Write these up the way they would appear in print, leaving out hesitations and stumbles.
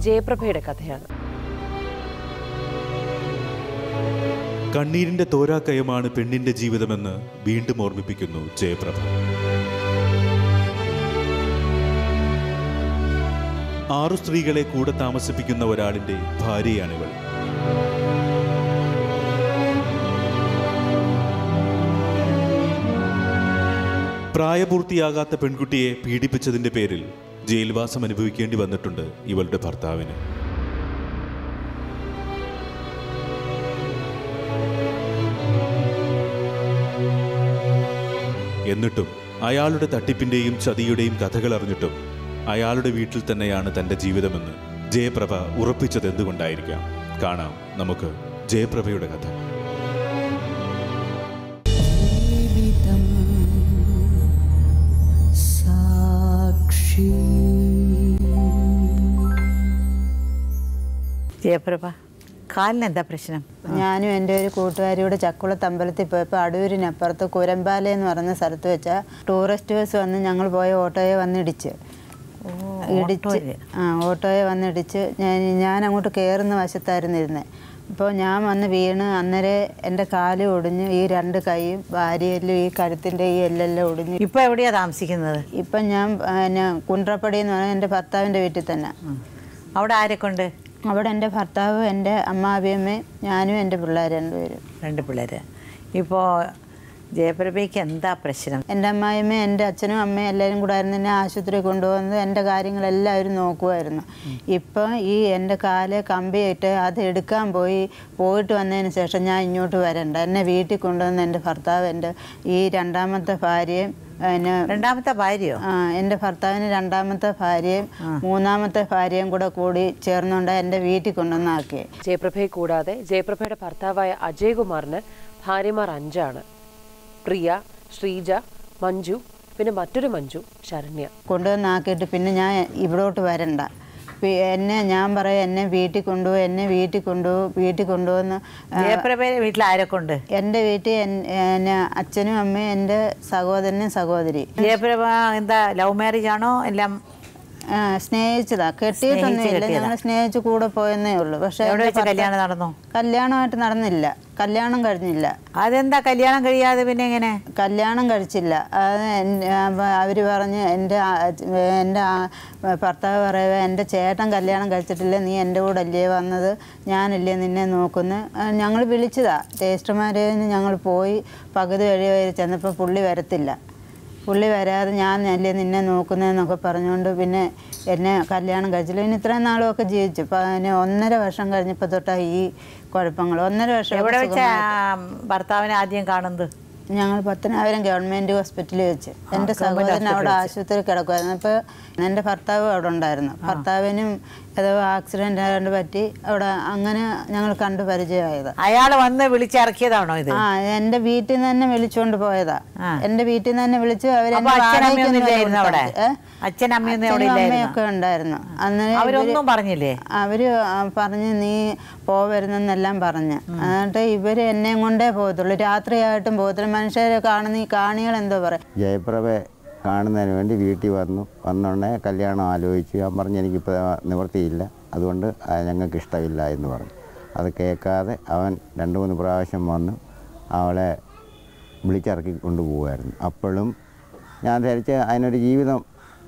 ജയപ്രഭയുടെ കഥയാണ്. കണ്ണീരിന്റെ തോരാക്കയമാണ് പെണ്ണിന്റെ ജീവിതമെന്ന് വീണ്ടും ഓർമ്മിപ്പിക്കുന്നു ജയപ്രഭ. 6 സ്ത്രീകളെ കൂടെ താമസിപ്പിക്കുന്ന ഒരാളിന്റെ ഭാര്യയാണിവൾ. പ്രായപൂർത്തിയാകാത്ത പെൺകുട്ടിയെ പീഡിപ്പിച്ചതിന്റെ പേരിൽ ജയിൽവാസം അനുഭവിക്കേണ്ടി വന്നിട്ടുണ്ട് ഇവളുടെ ഭർത്താവിന്. എന്നിട്ടും അയാളുടെ തട്ടിപ്പിന്റെയും ചതിയുടെയും കഥകൾ അറിഞ്ഞിട്ടും അയാളുടെ വീട്ടിൽ തന്നെയാണ് തന്റെ ജീവിതമെന്ന് ജയപ്രഭ ഉറപ്പിച്ചത് എന്തുകൊണ്ടായിരിക്കാം? കാണാം നമുക്ക് ജയപ്രഭയുടെ കഥ. ജയപ്രഭ, കാലിനെന്താ പ്രശ്നം? ഞാനും എൻ്റെ ഒരു കൂട്ടുകാരിയുടെ ചക്കുളത്ത് അമ്പലത്തിൽ പോയപ്പോൾ അടൂരിനപ്പുറത്ത് കുരമ്പാല എന്ന് പറയുന്ന സ്ഥലത്ത് വെച്ചാൽ ടൂറിസ്റ്റ് ബസ് വന്ന് ഞങ്ങൾ പോയ ഓട്ടോയെ വന്നിടിച്ച് ഓട്ടോയെ വന്നിടിച്ച് ഞാൻ അങ്ങോട്ട് കയറുന്ന വശത്തായിരുന്നു ഇരുന്നത്. അപ്പോൾ ഞാൻ വന്ന് വീണ് അന്നേരം എൻ്റെ കാല് ഒടിഞ്ഞ് ഈ 2 കൈയും ഭാര്യയിലും ഈ കഴുത്തിൻ്റെ ഈ എല്ലെല്ലാം ഒടിഞ്ഞു. ഇപ്പോൾ എവിടെയാണ് താമസിക്കുന്നത്? ഇപ്പം ഞാൻ കുണ്ട്രപ്പടി എന്ന് പറഞ്ഞാൽ എൻ്റെ ഭർത്താവിൻ്റെ വീട്ടിൽ തന്നെ. അവിടെ ആരൊക്കെ ഉണ്ട്? അവിടെ എൻ്റെ ഭർത്താവ്, എൻ്റെ അമ്മാവിയമ്മയും ഞാനും എൻ്റെ പിള്ളേർ 2 പേരും. 2 പിള്ളേർ. ഇപ്പോൾ ജയപ്രഭയ്ക്ക് എന്താ പ്രശ്നം? എൻ്റെ അമ്മായിയമ്മ, എൻ്റെ അച്ഛനും അമ്മയും എല്ലാവരും കൂടെ ആയിരുന്നു എന്നെ ആശുപത്രി കൊണ്ടുപോകുന്നത്. എൻ്റെ കാര്യങ്ങളെല്ലാവരും നോക്കുമായിരുന്നു. ഇപ്പം ഈ എൻ്റെ കാല് കമ്പിയിട്ട് അത് എടുക്കാൻ പോയിട്ട് വന്നതിന് ശേഷം ഞാൻ ഇങ്ങോട്ട് വരണ്ട, എന്നെ വീട്ടിൽ കൊണ്ടുവന്ന് എൻ്റെ ഭർത്താവ്, എൻ്റെ ഈ 2ാമത്തെ ഭാര്യയും 2ാമത്തെ ഭാര്യയോ? എൻ്റെ ഭർത്താവിന് 2ാമത്തെ ഭാര്യയും 3ാമത്തെ ഭാര്യയും കൂടി ചേർന്നുകൊണ്ട് എൻ്റെ വീട്ടിൽ കൊണ്ടുവന്നാക്കി. ജയപ്രഭയെ കൂടാതെ ജയപ്രഭയുടെ ഭർത്താവായ അജയ്കുമാറിന് ഭാര്യമാർ 5 ആണ്. പ്രിയ, ശ്രീജ, മഞ്ജു, പിന്നെ മറ്റൊരു മഞ്ജു, ശരണ്യ. കൊണ്ടുവന്നാക്കിയിട്ട് പിന്നെ ഞാൻ ഇവിടോട്ട് വരണ്ട, ഞാൻ പറയാം എന്നെ വീട്ടിൽ കൊണ്ടുപോകുന്ന. ജയപ്രഭയുടെ വീട്ടിൽ ആരൊക്കെ ഉണ്ട്? എൻ്റെ വീട്ടിൽ അച്ഛനും അമ്മയും എൻ്റെ സഹോദരനും സഹോദരി. ജയപ്രഭ എന്താ ലവ് മാരേജ് ആണോ? എല്ലാം സ്നേഹിച്ചതാ, കെട്ടിയിട്ടൊന്നുമില്ല. ഞങ്ങൾ സ്നേഹിച്ച് കൂടെ പോയെന്നേ ഉള്ളൂ. പക്ഷെ കല്യാണം നടന്നോ? കല്യാണമായിട്ട് നടന്നില്ല, കല്യാണം കഴിഞ്ഞില്ല. അതെന്താ കല്യാണം കഴിയാതെ പിന്നെ എങ്ങനെ? കല്യാണം കഴിച്ചില്ല. അത് അവർ പറഞ്ഞ് എൻ്റെ ഭർത്താവ് പറയുക, എൻ്റെ ചേട്ടൻ കല്യാണം കഴിച്ചിട്ടില്ല, നീ എൻ്റെ കൂടെ അല്ലേ വന്നത്, ഞാനല്ലേ നിന്നെ നോക്കുന്നത്. ഞങ്ങൾ വിളിച്ചതാ, രജിസ്റ്റർമാരേന്ന് ഞങ്ങൾ പോയി പകുതി വഴി ചെന്നപ്പോൾ പുള്ളി വരാതെ ഞാൻ അല്ലേ നിന്നെ നോക്കുന്നതെന്നൊക്കെ പറഞ്ഞുകൊണ്ട് പിന്നെ എന്നെ കല്യാണം കഴിച്ചില്ല. പിന്നെ ഇത്രയും നാളുമൊക്കെ ജീവിച്ചു. അപ്പം അതിന് 1.5 വർഷം കഴിഞ്ഞപ്പോൾ തൊട്ടാണ് ഈ കുഴപ്പങ്ങൾ. 1.5 വർഷം. എവിടെ വെച്ചാ ഭർത്താവിനെ ആദ്യം കാണുന്നത്? ഞങ്ങൾ പത്തനാപുരം ഗവൺമെൻറ് ഹോസ്പിറ്റലിൽ വെച്ച്. എൻ്റെ സഹോദരൻ അവിടെ ആശുപത്രിയിൽ കിടക്കുമായിരുന്നു. അപ്പോൾ എൻ്റെ ഭർത്താവ് അവിടെ ഉണ്ടായിരുന്നു. ഭർത്താവിനും ഏതോ ആക്സിഡൻ്റ് ആയതുകൊണ്ട് പറ്റി അവിടെ അങ്ങനെ ഞങ്ങൾ കണ്ടു പരിചയമായത്. അയാൾ വന്ന് വിളിച്ചിറക്കിയതാണോ ഇത്? എൻ്റെ വീട്ടിൽ നിന്ന് തന്നെ വിളിച്ചുകൊണ്ട് പോയതാ. എൻ്റെ വീട്ടിൽ നിന്ന് തന്നെ വിളിച്ച് അമ്മയൊക്കെ ഉണ്ടായിരുന്നു. അന്നേരം അവരൊന്നും പറഞ്ഞില്ലേ? അവര് പറഞ്ഞ് നീ പോവരുന്നെന്നെല്ലാം പറഞ്ഞ്. എന്നിട്ട് ഇവര് എന്നെയും കൊണ്ടേ പോകത്തുള്ളൂ, രാത്രിയായിട്ടും പോകത്തില്ല. മനുഷ്യരെ കാണികൾ എന്തോ പറയും. ജയപ്രഭയെ കാണുന്നതിന് വേണ്ടി വീട്ടിൽ വന്നുടനെ കല്യാണം ആലോചിച്ചു. ഞാൻ പറഞ്ഞു എനിക്കിപ്പോൾ നിവൃത്തിയില്ല, അതുകൊണ്ട് ഞങ്ങൾക്ക് ഇഷ്ടമില്ല എന്ന് പറഞ്ഞു. അത് കേൾക്കാതെ അവൻ 2-3 പ്രാവശ്യം വന്ന് അവളെ വിളിച്ചിറക്കി കൊണ്ടുപോകുമായിരുന്നു. അപ്പോഴും ഞാൻ ധരിച്ച് അതിനൊരു ജീവിതം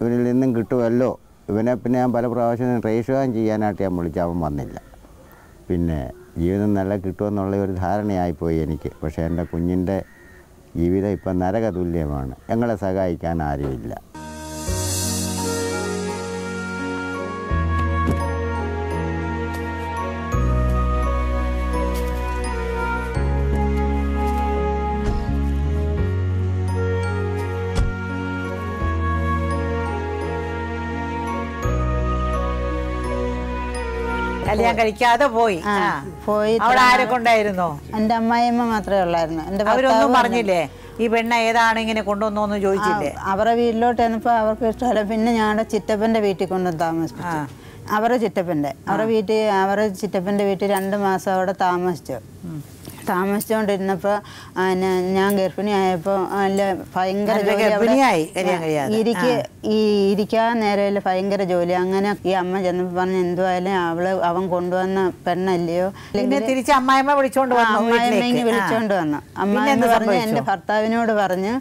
ഇവനിൽ നിന്നും കിട്ടുമല്ലോ. ഇവനെ പിന്നെ ഞാൻ പല പ്രാവശ്യം രജിസ്റ്റർ ചെയ്യാനായിട്ട് ഞാൻ വിളിച്ചു, അവൻ വന്നില്ല. പിന്നെ ജീവിതം നല്ല കിട്ടുമെന്നുള്ള ഒരു ധാരണയായിപ്പോയി എനിക്ക്. പക്ഷേ എൻ്റെ കുഞ്ഞിൻ്റെ ജീവിതം ഇപ്പം നരകതുല്യമാണ്. ഞങ്ങളെ സഹായിക്കാൻ ആരുമില്ല. കല്യാണം കഴിക്കാതെ പോയി. അവിടെ ആരൊക്കെ ഉണ്ടായിരുന്നോ? എൻ്റെ അമ്മായിയമ്മ മാത്രമേ ഉള്ളായിരുന്നു. അവരൊന്നും പറഞ്ഞില്ലേ ഈ പെണ്ണ ഏതാണ് ഇങ്ങനെ കൊണ്ടുവന്നോന്ന് ചോദിച്ചില്ലേ? അവരുടെ വീട്ടിലോട്ട് ചെന്നപ്പോൾ അവർക്ക് ഇഷ്ടമല്ല. പിന്നെ ഞങ്ങളുടെ ചിറ്റപ്പൻ്റെ വീട്ടിൽ കൊണ്ടുവന്ന് താമസിച്ചു. അവരുടെ ചിറ്റപ്പൻ്റെ വീട്ടിൽ 2 മാസം അവിടെ താമസിച്ചു. താമസിച്ചുകൊണ്ടിരുന്നപ്പോൾ ഞാൻ ഗർഭിണിയായപ്പോൾ നല്ല ഭയങ്കര ഇരിക്കാൻ നേരമില്ല, ഭയങ്കര ജോലി. അങ്ങനെ ഈ അമ്മ ചെന്നപ്പോൾ പറഞ്ഞു എന്തുവായാലും അവൻ കൊണ്ടുവന്ന പെണ്ണല്ലയോ, തിരിച്ച് അമ്മായിമ്മ വിളിച്ചോണ്ട് വിളിച്ചോണ്ട് വന്നു. അമ്മ എന്ന് പറഞ്ഞ് എൻ്റെ ഭർത്താവിനോട് പറഞ്ഞ്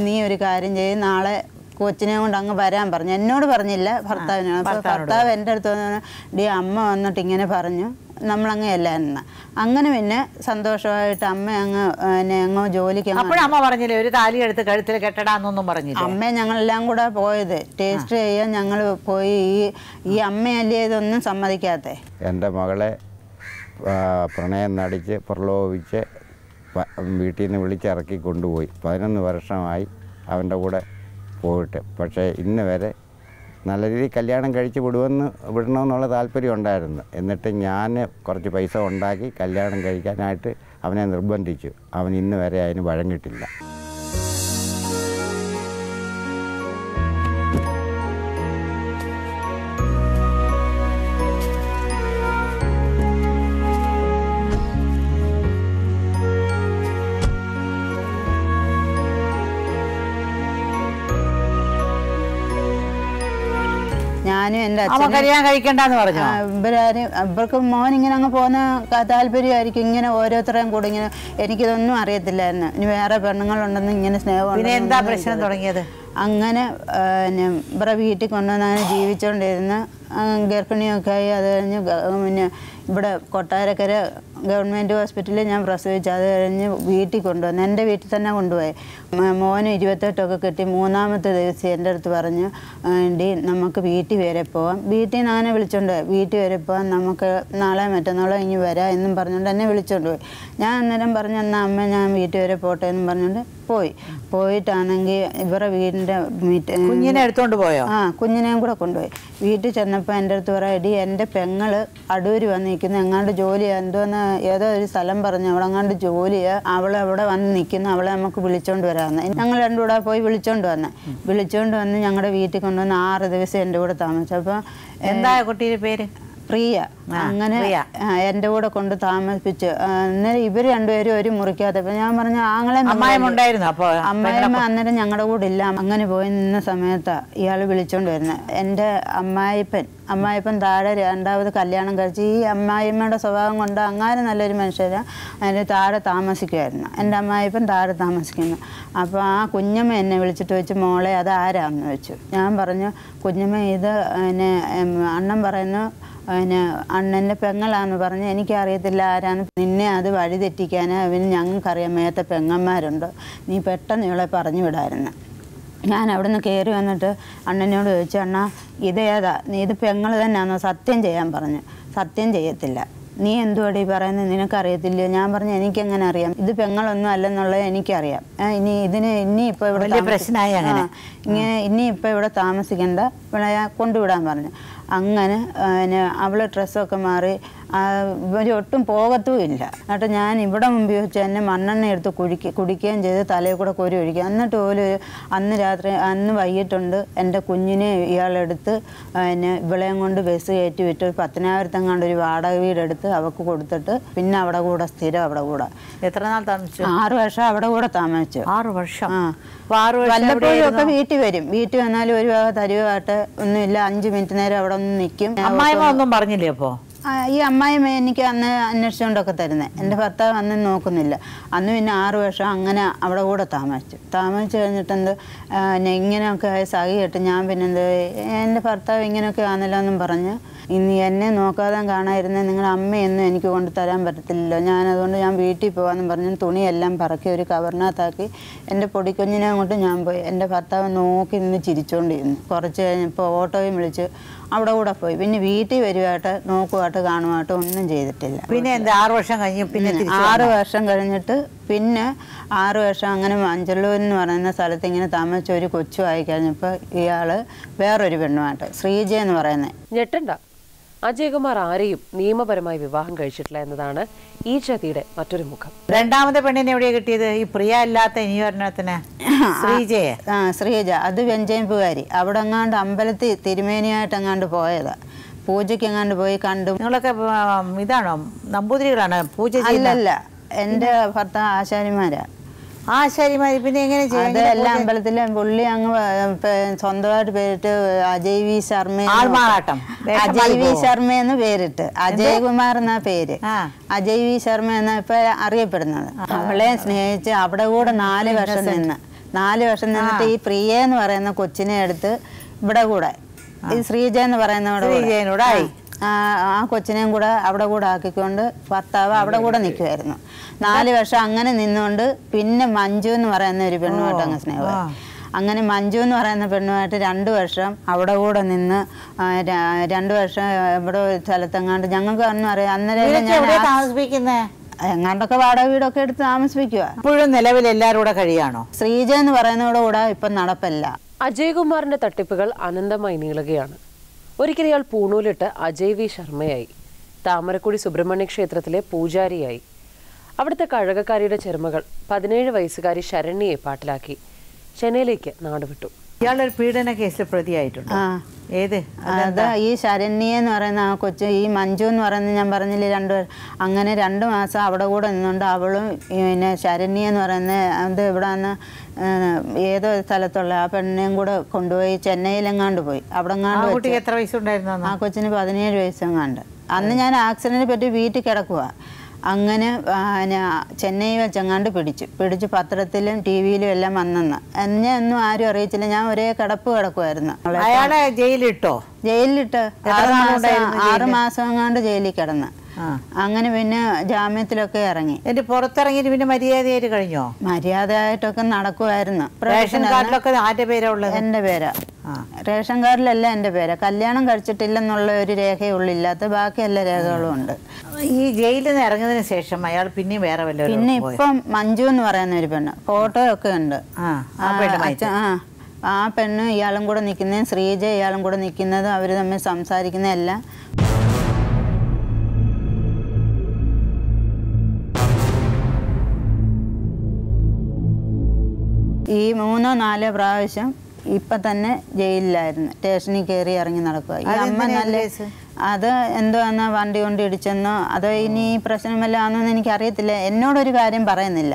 നീ ഒരു കാര്യം ചെയ്യും, നാളെ കൊച്ചിനെ കൊണ്ട് അങ്ങ് വരാൻ പറഞ്ഞു. എന്നോട് പറഞ്ഞില്ല, ഭർത്താവിനോട്. അപ്പോൾ ഭർത്താവ് എൻ്റെ അടുത്ത് വന്ന് ഡി അമ്മ വന്നിട്ട് ഇങ്ങനെ പറഞ്ഞു, നമ്മളങ്ങ് എല്ലാന്ന്. അങ്ങനെ പിന്നെ സന്തോഷമായിട്ട് അമ്മ അങ്ങ് ജോലിക്ക്. അപ്പോഴമ്മ പറഞ്ഞില്ലേ ഒരു താലി എടുത്ത് കഴുത്തിൽ കെട്ടടാന്നൊന്നും പറഞ്ഞില്ല? അമ്മ ഞങ്ങളെല്ലാം കൂടെ പോയത് ടേസ്റ്റ് ചെയ്യാൻ ഞങ്ങൾ പോയി. ഈ അമ്മയല്ലേ ഇതൊന്നും സമ്മതിക്കാത്ത. എൻ്റെ മകളെ പ്രണയം നടിച്ച് പ്രലോഭിച്ച് വീട്ടിൽ നിന്ന് വിളിച്ചിറക്കി കൊണ്ടുപോയി. 11 വർഷമായി അവൻ്റെ കൂടെ പോയിട്ട്. പക്ഷേ ഇന്ന് വരെ നല്ല രീതിയിൽ കല്യാണം കഴിച്ച് വിടണമെന്നുള്ള താല്പര്യം ഉണ്ടായിരുന്നു. എന്നിട്ട് ഞാൻ കുറച്ച് പൈസ ഉണ്ടാക്കി കല്യാണം കഴിക്കാനായിട്ട് അവനെ നിർബന്ധിച്ചു. അവൻ ഇന്ന് വരെ അതിന് വഴങ്ങിയിട്ടില്ല. ഞാനും എൻ്റെ കല്യാണം കഴിക്കണ്ടെന്ന് പറഞ്ഞു. ഇവർക്ക് മോൻ ഇങ്ങനെ അങ്ങ് പോകുന്ന താല്പര്യമായിരിക്കും. ഇങ്ങനെ ഓരോരുത്തരെയും കൂടെ ഇങ്ങനെ എനിക്കിതൊന്നും അറിയത്തില്ലായിരുന്നു. ഇനി വേറെ പെണ്ണുങ്ങളുണ്ടെന്ന് ഇങ്ങനെ സ്നേഹം. എന്താ പ്രശ്നം തുടങ്ങിയത്? അങ്ങനെ ഇവരെ വീട്ടിൽ കൊണ്ടുവന്ന് അങ്ങനെ ജീവിച്ചുകൊണ്ടിരുന്ന് ഗർഭിണിയൊക്കെ ആയി. അത് കഴിഞ്ഞ് പിന്നെ ഇവിടെ കൊട്ടാരക്കര ഗവൺമെൻറ് ഹോസ്പിറ്റലിൽ ഞാൻ പ്രസവിച്ചു. അത് കഴിഞ്ഞ് വീട്ടിൽ കൊണ്ടുവന്നു. എൻ്റെ വീട്ടിൽ തന്നെ കൊണ്ടുപോയി. മോന് 28 കെട്ടി 3-ാമത്തെ ദിവസം എൻ്റെ അടുത്ത് പറഞ്ഞു ഡി നമുക്ക് വീട്ടിൽ വരെ പോവാം. വീട്ടിൽ നിന്ന് അങ്ങനെ വിളിച്ചോണ്ട് പോയി. വീട്ടിൽ വരെ പോവാം, നമുക്ക് നാളെ മറ്റന്നാളോ ഇനി വരാം എന്നും പറഞ്ഞുകൊണ്ട് എന്നെ വിളിച്ചോണ്ട് പോയി. ഞാൻ അന്നേരം പറഞ്ഞു എന്നാൽ അമ്മ ഞാൻ വീട്ടിൽ വരെ പോട്ടെ എന്നും പറഞ്ഞുകൊണ്ട് പോയിട്ടാണെങ്കിൽ ഇവരുടെ വീടിൻ്റെ കുഞ്ഞിനെ എടുത്തോണ്ട് പോയോ? കുഞ്ഞിനെയും കൂടെ കൊണ്ടുപോയി. വീട്ടിൽ ചെന്നപ്പോൾ എൻ്റെ അടുത്ത് പറയാം എടി എൻ്റെ പെങ്ങള് അടൂര് വന്ന് നിൽക്കുന്നു, എങ്ങാണ്ട് ജോലി എന്തോന്ന് ഏതോ ഒരു സ്ഥലം പറഞ്ഞു അവിടെ എങ്ങാണ്ട് ജോലിയാണ്, അവളെ അവിടെ വന്ന് നിൽക്കുന്നു, അവളെ നമുക്ക് വിളിച്ചോണ്ട് വരാമെന്ന്. ഞങ്ങൾ രണ്ടും കൂടെ പോയി വിളിച്ചോണ്ട് വന്ന് ഞങ്ങളുടെ വീട്ടിൽ കൊണ്ടുവന്ന് 6 ദിവസം എൻ്റെ കൂടെ താമസിച്ചു. അപ്പോൾ എന്താ കുട്ടിയുടെ പേര്? പ്രിയ. അങ്ങനെ എൻ്റെ കൂടെ കൊണ്ട് താമസിപ്പിച്ചു. അന്നേരം ഇവർ രണ്ടുപേരും ഒരു മുറിക്കാത്തപ്പോൾ ഞാൻ പറഞ്ഞു ആങ്ങളെ അമ്മായിമ്മ. അപ്പോൾ അമ്മായിമ്മ അന്നേരം ഞങ്ങളുടെ കൂടെ ഇല്ല. അങ്ങനെ പോയി നിന്ന സമയത്താണ് ഇയാൾ വിളിച്ചോണ്ട് വരുന്നത്. എൻ്റെ അമ്മായിപ്പൻ താഴെ 2ാമത് കല്യാണം കഴിച്ച് ഈ അമ്മായിമ്മയുടെ സ്വഭാവം കൊണ്ട് അങ്ങനെ നല്ലൊരു മനുഷ്യരാണ്. അതിന് താഴെ താമസിക്കുമായിരുന്നു. എൻ്റെ അമ്മായിപ്പൻ താഴെ താമസിക്കുന്നു. അപ്പോൾ ആ കുഞ്ഞമ്മ എന്നെ വിളിച്ചിട്ട് വെച്ച് മോളെ അത് ആരാന്ന് വെച്ചു. ഞാൻ പറഞ്ഞു കുഞ്ഞമ്മ ഇത് അണ്ണൻ പറയുന്നു അണ്ണൻ്റെ പെങ്ങളാന്ന് പറഞ്ഞ് എനിക്കറിയത്തില്ല ആരാന്ന്. നിന്നെ അത് വഴി തെറ്റിക്കാനാ അവന് ഞങ്ങൾക്കറിയാൻ മേത്ത പെങ്ങന്മാരുണ്ട്, നീ പെട്ടെന്ന് ഇവളെ പറഞ്ഞു വിടായിരുന്നു. ഞാൻ അവിടെ നിന്ന് കയറി വന്നിട്ട് അണ്ണനോട് ചോദിച്ചു അണ്ണാ ഇതേതാ, നീ ഇത് പെങ്ങൾ തന്നെയാണോ, സത്യം ചെയ്യാൻ പറഞ്ഞു. സത്യം ചെയ്യത്തില്ല. നീ എന്തുവാടി പറയുന്നത്, നിനക്കറിയത്തില്ലയോ? ഞാൻ പറഞ്ഞു എനിക്കെങ്ങനെ അറിയാം, ഇത് പെങ്ങളൊന്നും അല്ലെന്നുള്ളത് എനിക്കറിയാം. ഇനിയിപ്പോൾ ഇവിടെ പ്രശ്നമായി ഇനിയിപ്പോൾ ഇവിടെ താമസിക്കേണ്ട, ഇവിടെ കൊണ്ടുവിടാൻ പറഞ്ഞു. അങ്ങനെ അവൾ ഡ്രസ്സൊക്കെ മാറി ഒട്ടും പോകത്തുമില്ല. എന്നിട്ട് ഞാൻ ഇവിടെ മുമ്പിൽ വെച്ച് എന്നെ മണ്ണെണ്ണ എടുത്ത് കുടിക്കുകയും ചെയ്ത് തലയിൽ കൂടെ കോരി ഒഴിക്കുക. എന്നിട്ട് പോലും അന്ന് വൈകിട്ടുണ്ട് എൻ്റെ കുഞ്ഞിനെ ഇയാളെടുത്ത് ഇവളെയും കൊണ്ട് ബസ് കയറ്റി വിട്ട് 10,000 ഒരു വാടക വീടെടുത്ത് അവൾക്ക് കൊടുത്തിട്ട് പിന്നെ അവിടെ കൂടെ സ്ഥിരം അവിടെ കൂടെ. എത്ര നാൾ താമസിച്ചു? 6 വർഷം അവിടെ കൂടെ താമസിച്ചു. 6 വർഷം. വല്ലപ്പോഴും ഒക്കെ വീട്ടിൽ വരും. വീട്ടിൽ വന്നാലും ഒരു വക തരുവായിട്ട് ഒന്നുമില്ല. 5 മിനിറ്റ് നേരം അവിടെ ഒന്ന് നിൽക്കും. അമ്മായിമ്മ ഒന്നും പറഞ്ഞില്ലേ? അപ്പോൾ ഈ അമ്മായിമ്മ എനിക്ക് അന്ന് അന്വേഷിച്ചുകൊണ്ടൊക്കെ തരുന്നത്. എൻ്റെ ഭർത്താവ് അന്ന് നോക്കുന്നില്ല. അന്ന് പിന്നെ 6 വർഷം അങ്ങനെ അവിടെ കൂടെ താമസിച്ചു കഴിഞ്ഞിട്ടെന്ത് ഇങ്ങനെയൊക്കെ സഹി കേട്ട് ഞാൻ പിന്നെന്ത് എൻ്റെ ഭർത്താവ് ഇങ്ങനെയൊക്കെ ആണല്ലോ എന്നും പറഞ്ഞ് ഇനി എന്നെ നോക്കാതെ കാണാതിരുന്നത് നിങ്ങളുടെ അമ്മയൊന്നും എനിക്ക് കൊണ്ട് തരാൻ പറ്റത്തില്ലല്ലോ, ഞാനതുകൊണ്ട് ഞാൻ വീട്ടിൽ പോകാമെന്ന് പറഞ്ഞ് തുണിയെല്ലാം പറക്കി ഒരു കവറിനകത്താക്കി എൻ്റെ പൊടിക്കുഞ്ഞിനെ കൊണ്ട് ഞാൻ പോയി. എൻ്റെ ഭർത്താവ് നോക്കി നിന്ന് ചിരിച്ചുകൊണ്ടിരുന്നു. കുറച്ച് കഴിഞ്ഞപ്പോൾ ഓട്ടോയും വിളിച്ച് അവിടെ കൂടെ പോയി. പിന്നെ വീട്ടിൽ വരുവായിട്ട് നോക്കുവായിട്ട് കാണുവായിട്ട് ഒന്നും ചെയ്തിട്ടില്ല. പിന്നെ എന്താ 6 വർഷം കഴിഞ്ഞു? പിന്നെ 6 വർഷം കഴിഞ്ഞിട്ട് പിന്നെ 6 വർഷം അങ്ങനെ മഞ്ചള്ളൂർ എന്ന് പറയുന്ന സ്ഥലത്ത് ഇങ്ങനെ താമസിച്ച ഒരു കൊച്ചു ആയി കഴിഞ്ഞപ്പോൾ ഇയാൾ വേറൊരു പെണ്ണുമായിട്ട് ശ്രീജ എന്ന് പറയുന്നത്. ഞെട്ടണ്ട, അജയ്കുമാർ ആരെയും നിയമപരമായി വിവാഹം കഴിച്ചിട്ടില്ല എന്നതാണ് ഈ ചതിയുടെ മറ്റൊരു മുഖം. 2ാമത്തെ പെണ്ണിനെ എവിടെയാണ് കിട്ടിയത്? ഈ പ്രിയ അല്ലാത്ത ഇനി ഒരെണ്ണത്തിന് ശ്രീജയെ. ശ്രീജ അത് വെഞ്ചയമ്പുകാരി. അവിടെ എങ്ങാണ്ട് അമ്പലത്തിൽ തിരുമേനിയായിട്ട് എങ്ങാണ്ട് പോയതാ. പൂജയ്ക്ക് എങ്ങാണ്ട് പോയി കണ്ടു. നിങ്ങളൊക്കെ ഇതാണോ നമ്പൂതിരികളാണോ പൂജ? അല്ലല്ല, എൻ്റെ ഭർത്താവ് ആശാരിമാരാ. ആശാരിമാര് പിന്നെ എങ്ങനെ അത് എല്ലാ അമ്പലത്തിലും പുള്ളി അങ്ങ് സ്വന്തമായിട്ട് പേരിട്ട് അജയ് വി ശർമ്മ, അജയ് വി ശർമ്മ എന്ന് പേരിട്ട്, അജയ്കുമാർ എന്നാ പേര്. അജയ് വി ശർമ്മ എന്നാ ഇപ്പൊ അറിയപ്പെടുന്നത്. അവളെ സ്നേഹിച്ച് അവിടെ കൂടെ 4 വർഷം നിന്നിട്ട് ഈ പ്രിയ എന്ന് പറയുന്ന കൊച്ചിനെ എടുത്ത് ഇവിടെ കൂടെ ഈ ശ്രീജ എന്ന് പറയുന്നവിടെ ആ കൊച്ചിനെയും കൂടെ അവിടെ കൂടെ ആക്കിക്കൊണ്ട് ഭർത്താവ് അവിടെ കൂടെ നിൽക്കുമായിരുന്നു. 4 വർഷം അങ്ങനെ നിന്നുകൊണ്ട് പിന്നെ മഞ്ജു എന്ന് പറയുന്ന ഒരു പെണ്ണുമായിട്ട് അങ്ങ് സ്നേഹമായി. അങ്ങനെ മഞ്ജു എന്ന് പറയുന്ന പെണ്ണുമായിട്ട് 2 വർഷം അവിടെ കൂടെ നിന്ന് 2 വർഷം ഇവിടെ ഒരു സ്ഥലത്തെങ്ങാണ്ട് ഞങ്ങൾക്ക് ഒന്നും അറിയാം. അന്നേരം താമസിപ്പിക്കുന്നേ എങ്ങാണ്ടൊക്കെ വാടക വീടൊക്കെ എടുത്ത് താമസിപ്പിക്കുക. ഇപ്പോഴും നിലവിൽ എല്ലാവരും കൂടെ കഴിയാണോ? ശ്രീജ എന്ന് പറയുന്നതോടെ കൂടെ ഇപ്പം നടപ്പല്ല. അജയ്കുമാറിന്റെ തട്ടിപ്പുകൾ അനന്തമായി നീളുകയാണ്. ഒരിക്കൽ ഇയാൾ പൂണൂലിട്ട് അജയ് വി ശർമ്മയായി. താമരക്കുടി സുബ്രഹ്മണ്യ ക്ഷേത്രത്തിലെ പൂജാരിയായി. അവിടുത്തെ കഴകക്കാരിയുടെ ചെറുമകൾ 17 വയസ്സുകാരി ശരണ്യയെ പാട്ടിലാക്കി ചെന്നൈയിലേക്ക് നാടുവിട്ടു. ഇയാളൊരു പീഡന കേസിൽ പ്രതിയായിട്ടുണ്ട്. ഏത്? അത് ഈ ശരണ്യ എന്ന് പറയുന്ന ആ കൊച്ചു, ഈ മഞ്ജു എന്ന് പറയുന്നത് ഞാൻ പറഞ്ഞില്ലേ 2 അങ്ങനെ 2 മാസം അവിടെ കൂടെ നിന്നുകൊണ്ട് അവളും പിന്നെ ശരണ്യ എന്ന് പറയുന്ന അത് ഇവിടെ നിന്ന് ഏതോ സ്ഥലത്തുള്ള ആ പെണ്ണിനെയും കൂടെ കൊണ്ടുപോയി ചെന്നൈയിലെങ്ങാണ്ട് പോയി. അവിടെ എങ്ങാണ്ട് എത്ര വയസ്സുണ്ടായിരുന്നു? ആ കൊച്ചിന് 17 വയസ്സെങ്ങാണ്ട്. അന്ന് ഞാൻ ആക്സിഡന്റിനെ പറ്റി വീട്ടിൽ കിടക്കുക. അങ്ങനെ ചെന്നൈ വെച്ചെങ്ങാണ്ട് പിടിച്ചു പത്രത്തിലും ടി വിയിലും എല്ലാം വന്നെന്ന്. എന്നെ ഒന്നും ആരും അറിയിച്ചില്ല. ഞാൻ ഒരേ കിടക്കുമായിരുന്നു. അയാളെ ജയിലിലിട്ടോ? ജയിലിലിട്ട് 6 മാസം എങ്ങാണ്ട് ജയിലിൽ കിടന്ന്. അങ്ങനെ പിന്നെ ജാമ്യത്തിലൊക്കെ ഇറങ്ങി. എന്റെ പുറത്തിറങ്ങിയിട്ട് പിന്നെ മര്യാദയായിട്ട് കഴിഞ്ഞോ? മര്യാദയായിട്ടൊക്കെ നടക്കുമായിരുന്നു. റേഷൻ കാർഡിലൊക്കെ ആരുടെ പേരാ ഉള്ളത്? എൻ്റെ പേരാ. റേഷൻ കാർഡിലല്ല എൻ്റെ പേരാ. കല്യാണം കഴിച്ചിട്ടില്ലെന്നുള്ള ഒരു രേഖയേ ഉള്ളില്ലാത്ത ബാക്കി എല്ലാ രേഖകളും ഉണ്ട്. ഈ ജയിലിൽ നിന്ന് ഇറങ്ങിയതിന് ശേഷം അയാൾ പിന്നെ വേറെ വല്ല? പിന്നെ ഇപ്പം മഞ്ജു എന്ന് പറയുന്ന ഒരു പെണ്ണ്, ഫോട്ടോ ഒക്കെ ഉണ്ട്. ആ പെണ്ണ് ഇയാളും കൂടെ നിൽക്കുന്നതും ശ്രീജ ഇയാളും കൂടെ നിൽക്കുന്നതും അവർ തമ്മിൽ സംസാരിക്കുന്നതെല്ലാം ഈ 3-4 പ്രാവശ്യം ഇപ്പം തന്നെ ജയിലിലായിരുന്നു. സ്റ്റേഷനിൽ കയറി ഇറങ്ങി നടക്കുക. ഈ അമ്മ നല്ല അത് എന്തോ എന്നാ വണ്ടി കൊണ്ട് ഇടിച്ചെന്നോ അതോ ഇനി പ്രശ്നമല്ല ആണെന്നൊന്നും എനിക്കറിയത്തില്ല. എന്നോടൊരു കാര്യം പറയുന്നില്ല,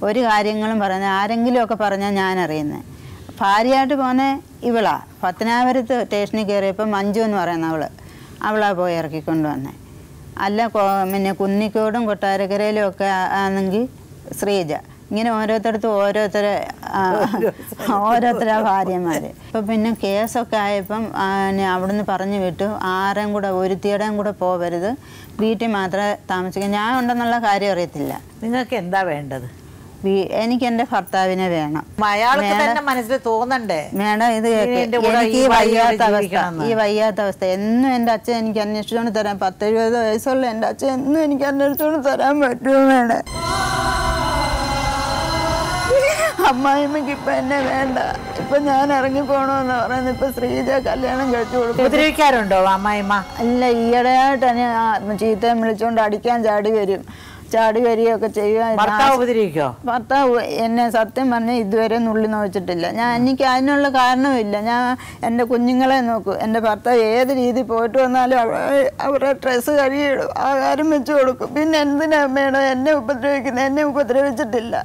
ഒരു കാര്യങ്ങളും പറയുന്നത്. ആരെങ്കിലുമൊക്കെ പറഞ്ഞാൽ ഞാൻ അറിയുന്നത്. ഭാര്യയായിട്ട് പോകുന്ന ഇവളാ. പത്തനാപുരത്ത് സ്റ്റേഷനിൽ കയറിയപ്പോൾ മഞ്ജു എന്ന് പറയുന്ന അവളാ പോയി ഇറക്കിക്കൊണ്ട് വന്നേ. അല്ല പിന്നെ കുന്നിക്കോടും കൊട്ടാരക്കരയിലും ഒക്കെ ആണെങ്കിൽ ശ്രീജ. ഇങ്ങനെ ഓരോരുത്തടത്തും ഓരോരുത്തരാ ഭാര്യമാർ. ഇപ്പം പിന്നെ കേസൊക്കെ ആയപ്പം അവിടുന്ന് പറഞ്ഞു വിട്ടു. ആരെയും കൂടെ ഒരുത്തിയുടെയും കൂടെ പോകരുത്, വീട്ടിൽ മാത്രമേ താമസിക്കാൻ. ഞാൻ ഉണ്ടെന്നുള്ള കാര്യം അറിയത്തില്ല. നിങ്ങൾക്ക് എന്താ വേണ്ടത്? എനിക്ക് എൻ്റെ ഭർത്താവിനെ വേണം. മനസ്സിൽ തോന്നണ്ടേ? മേഡം ഇത് എനിക്ക് ഈ വയ്യാത്ത അവസ്ഥ എന്നും എൻ്റെ അച്ഛൻ എനിക്ക് അന്വേഷിച്ചുകൊണ്ട് തരാൻ 10-20 വയസ്സുള്ള എൻ്റെ അച്ഛൻ എന്നും എനിക്ക് അന്വേഷിച്ചുകൊണ്ട് തരാൻ പറ്റുമോ മേഡം? അമ്മായിമ്മക്ക് ഇപ്പം എന്നെ വേണ്ട. ഇപ്പം ഞാൻ ഇറങ്ങി പോകണമെന്ന് പറയുന്നത്. ഇപ്പം ശ്രീജ കല്യാണം കഴിച്ചു കൊടുക്കും. ഉപദ്രവിക്കാറുണ്ടോ അമ്മായിമ്മ? അല്ല, ഈയിടെയായിട്ട് എന്നെ ചീത്തയും വിളിച്ചുകൊണ്ട് അടിക്കാൻ ചാടി വരികയൊക്കെ ചെയ്യുക. ഭർത്താവ് എന്നെ സത്യം പറഞ്ഞാൽ ഇതുവരെ നുള്ളി നോച്ചിട്ടില്ല. എനിക്ക് അതിനുള്ള കാരണമില്ല. ഞാൻ എൻ്റെ കുഞ്ഞുങ്ങളെ നോക്കും. എൻ്റെ ഭർത്താവ് ഏത് രീതി പോയിട്ട് വന്നാലും അവരുടെ ഡ്രസ്സ് കഴുകിയിടും, ആഹാരം വെച്ച് കൊടുക്കും. പിന്നെ എന്തിനാ മേഡം എന്നെ ഉപദ്രവിക്കുന്നത്? എന്നെ ഉപദ്രവിച്ചിട്ടില്ല.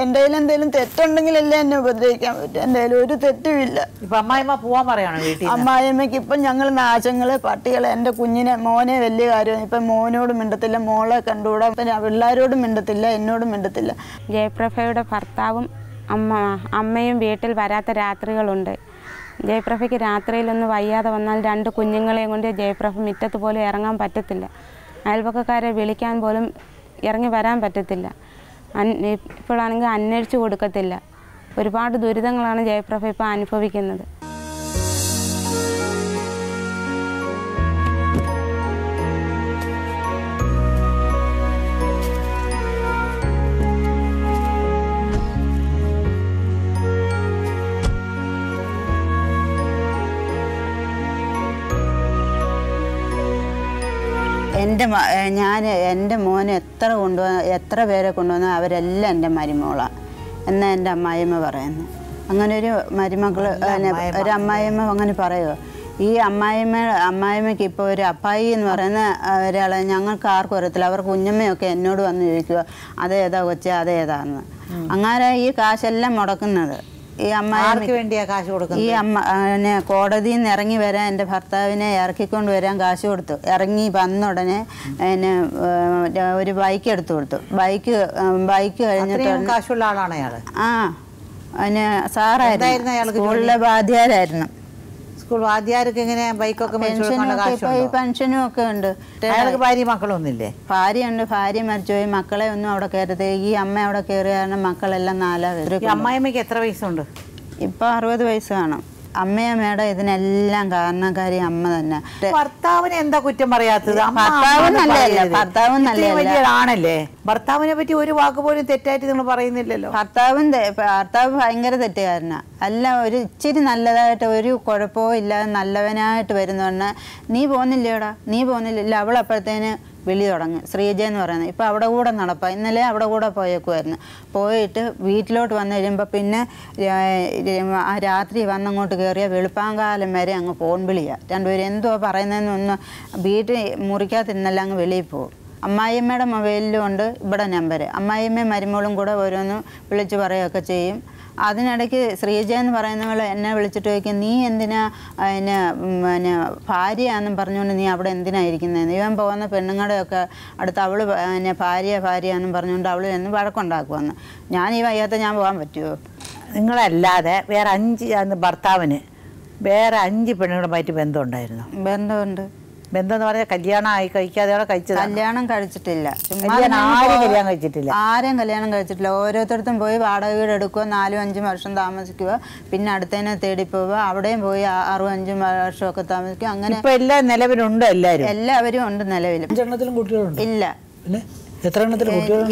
എൻ്റെ കയ്യിൽ എന്തെങ്കിലും തെറ്റുണ്ടെങ്കിലല്ലേ എന്നെ ഉപദ്രവിക്കാൻ പറ്റും. എൻ്റെ കയ്യിൽ ഒരു തെറ്റുമില്ല. അമ്മായിമ്മ പോവാൻ പറയണോ വീട്ടിൽ? അമ്മായിമ്മയ്ക്ക് ഇപ്പം ഞങ്ങൾ നാശങ്ങള് പട്ടികളെ എൻ്റെ മോനെ വലിയ കാര്യമാണ്. ഇപ്പം മോനോട് മിണ്ടത്തില്ല, മോളെ കണ്ടുകൂടാ, പിള്ളേരോടും മിണ്ടത്തില്ല, എന്നോടും മിണ്ടത്തില്ല. ജയപ്രഭയുടെ ഭർത്താവും അമ്മയും വീട്ടിൽ വരാത്ത രാത്രികളുണ്ട്. ജയപ്രഭയ്ക്ക് രാത്രിയിലൊന്ന് വയ്യാതെ വന്നാൽ 2 കുഞ്ഞുങ്ങളെയും കൊണ്ട് ജയപ്രഭ മുറ്റത്ത് പോലും ഇറങ്ങാൻ പറ്റത്തില്ല. അയൽപക്കക്കാരെ വിളിക്കാൻ പോലും ഇറങ്ങി വരാൻ പറ്റത്തില്ല. ഇപ്പോഴാണെങ്കിൽ അന്വേഷിച്ച് കൊടുക്കത്തില്ല. ഒരുപാട് ദുരിതങ്ങളാണ് ജയപ്രഭ ഇപ്പോൾ അനുഭവിക്കുന്നത്. എൻ്റെ മോനെ എത്ര പേരെ കൊണ്ടുവന്നാൽ അവരെല്ലാം എൻ്റെ മരുമോളാണ് എന്നാണ് എൻ്റെ അമ്മായിയമ്മ പറയുന്നത്. അങ്ങനെ ഒരു മരുമകൾ ഒരു അമ്മായിയമ്മ അങ്ങനെ പറയുമോ? ഈ അമ്മായിമ്മയ്ക്ക് ഇപ്പോൾ ഒരു അപ്പായി എന്ന് പറയുന്ന ഒരാളെ ഞങ്ങൾക്ക് ആർക്കും അറിയത്തില്ല. അവർ കുഞ്ഞമ്മയൊക്കെ എന്നോട് വന്ന് ചോദിക്കുക അതേതാ കൊച്ചേ അതേതാന്ന്. അങ്ങനെ ഈ കാശെല്ലാം മുടക്കുന്നത് ഈ അമ്മായിമ്മയ്ക്ക് വേണ്ടിയാ കാശ് കൊടുക്കുന്നത്. ഈ കോടതിയിൽ നിന്ന് ഇറങ്ങി വരാൻ എൻ്റെ ഭർത്താവിനെ ഇറക്കിക്കൊണ്ട് വരാൻ കാശ് കൊടുത്തു. ഇറങ്ങി വന്ന ഉടനെ ഒരു ബൈക്ക് എടുത്തു കൊടുത്തു. ബൈക്ക് കഴിഞ്ഞിട്ട് കാശുള്ള ആളാണ് അയാൾ. സാറായിരുന്നു, സ്കൂളിലെ വാദ്യാരായിരുന്നു. സ്കൂൾ വാദ്യാർക്ക് എങ്ങനെ ബൈക്കൊക്കെ പെൻഷനും ഒക്കെ ഉണ്ട്. അയാൾക്ക് ഭാര്യ മക്കളൊന്നുമില്ലേ? ഭാര്യയുണ്ട്, ഭാര്യ മരിച്ചുപോയി. മക്കളെ ഒന്നും അവിടെ കയറരുത്. ഈ അമ്മ അവിടെ കയറിയ കാരണം മക്കളെല്ലാം 4 പേര്. അമ്മായിമ്മയ്ക്ക് എത്ര വയസ്സുണ്ട്? ഇപ്പൊ 60 വയസ്സ് കാണും. അമ്മയമ്മയുടെ ഇതിനെല്ലാം കാരണക്കാരി അമ്മ തന്നെ. ഭർത്താവിനെ എന്താ കുറ്റം പറയാത്തത്? ഭർത്താവും ആണല്ലേ. ഭർത്താവിനെ പറ്റി ഒരു വാക്ക് പോലും തെറ്റായിട്ട് നിങ്ങൾ പറയുന്നില്ലല്ലോ. ഭർത്താവ് ഭയങ്കര തെറ്റുകാരനാ. അല്ല, ഒരു ഇച്ചിരി നല്ലതായിട്ട് ഒരു കുഴപ്പവും ഇല്ലാതെ നല്ലവനായിട്ട് വരുന്നോണ്ട് നീ പോന്നില്ലേടാ, നീ പോന്നില്ല. അവളപ്പോഴത്തേന് വിളി തുടങ്ങി, ശ്രീജ എന്ന് പറയുന്നത്. ഇപ്പോൾ അവിടെ കൂടെ നടപ്പാ. ഇന്നലെ അവിടെ കൂടെ പോയേക്കുമായിരുന്നു. പോയിട്ട് വീട്ടിലോട്ട് വന്നു കഴിയുമ്പോൾ പിന്നെ ആ രാത്രി വന്നങ്ങോട്ട് കയറിയ വെളുപ്പാങ്കാലം വരെ അങ്ങ് ഫോൺ വിളിയാണ്. രണ്ടുപേരും എന്തുവാ പറയുന്നതെന്നൊന്ന് വീട്ടിൽ മുറിക്കാതിരുന്നല്ല അങ്ങ് വെളിയിൽ പോകും. അമ്മായിയമ്മയുടെ മൊബൈലിലും ഉണ്ട് ഇവിടെ നമ്പർ. അമ്മായിയമ്മയും മരുമോളും കൂടെ ഓരോന്ന് വിളിച്ച് പറയുകയൊക്കെ ചെയ്യും. അതിനിടയ്ക്ക് ശ്രീജ എന്ന് പറയുന്നവൾ എന്നെ വിളിച്ചിട്ട് ചോദിക്കും, നീ എന്തിനാ പിന്നെ ഭാര്യയാണെന്നും പറഞ്ഞുകൊണ്ട് നീ അവിടെ എന്തിനായിരിക്കുന്നതെന്ന്. ഇവൻ പോകുന്ന പെണ്ണുങ്ങളുടെയൊക്കെ അടുത്ത് അവൾ ഭാര്യയാണെന്നും പറഞ്ഞുകൊണ്ട് അവൾ എന്ന് വഴക്കുണ്ടാക്കുമെന്ന്. ഞാൻ ഈ വയ്യാത്ത ഞാൻ പോകാൻ പറ്റുമോ? നിങ്ങളല്ലാതെ വേറെ 5 ഭർത്താവിന് വേറെ 5 പെണ്ണുങ്ങളുമായിട്ട് ബന്ധമുണ്ടായിരുന്നു? ബന്ധമുണ്ട്. ബന്ധം എന്ന് പറഞ്ഞാൽ കല്യാണം കഴിക്കാതെ കഴിച്ചത്? കല്യാണം കഴിച്ചിട്ടില്ല. കല്യാണം കഴിച്ചിട്ടില്ല. ആരെയും കല്യാണം കഴിച്ചിട്ടില്ല. ഓരോരുത്തർക്കും പോയി വാടക വീട് എടുക്കുക, 4-5 വർഷം താമസിക്കുക, പിന്നെ അടുത്തതിനെ തേടി പോവുക, അവിടെയും പോയി 6-5 വർഷമൊക്കെ താമസിക്കുക. അങ്ങനെ ഇപ്പൊ എല്ലാം നിലവിലുണ്ട്. എല്ലാവരും ഉണ്ട് നിലവിൽ. ഇല്ല,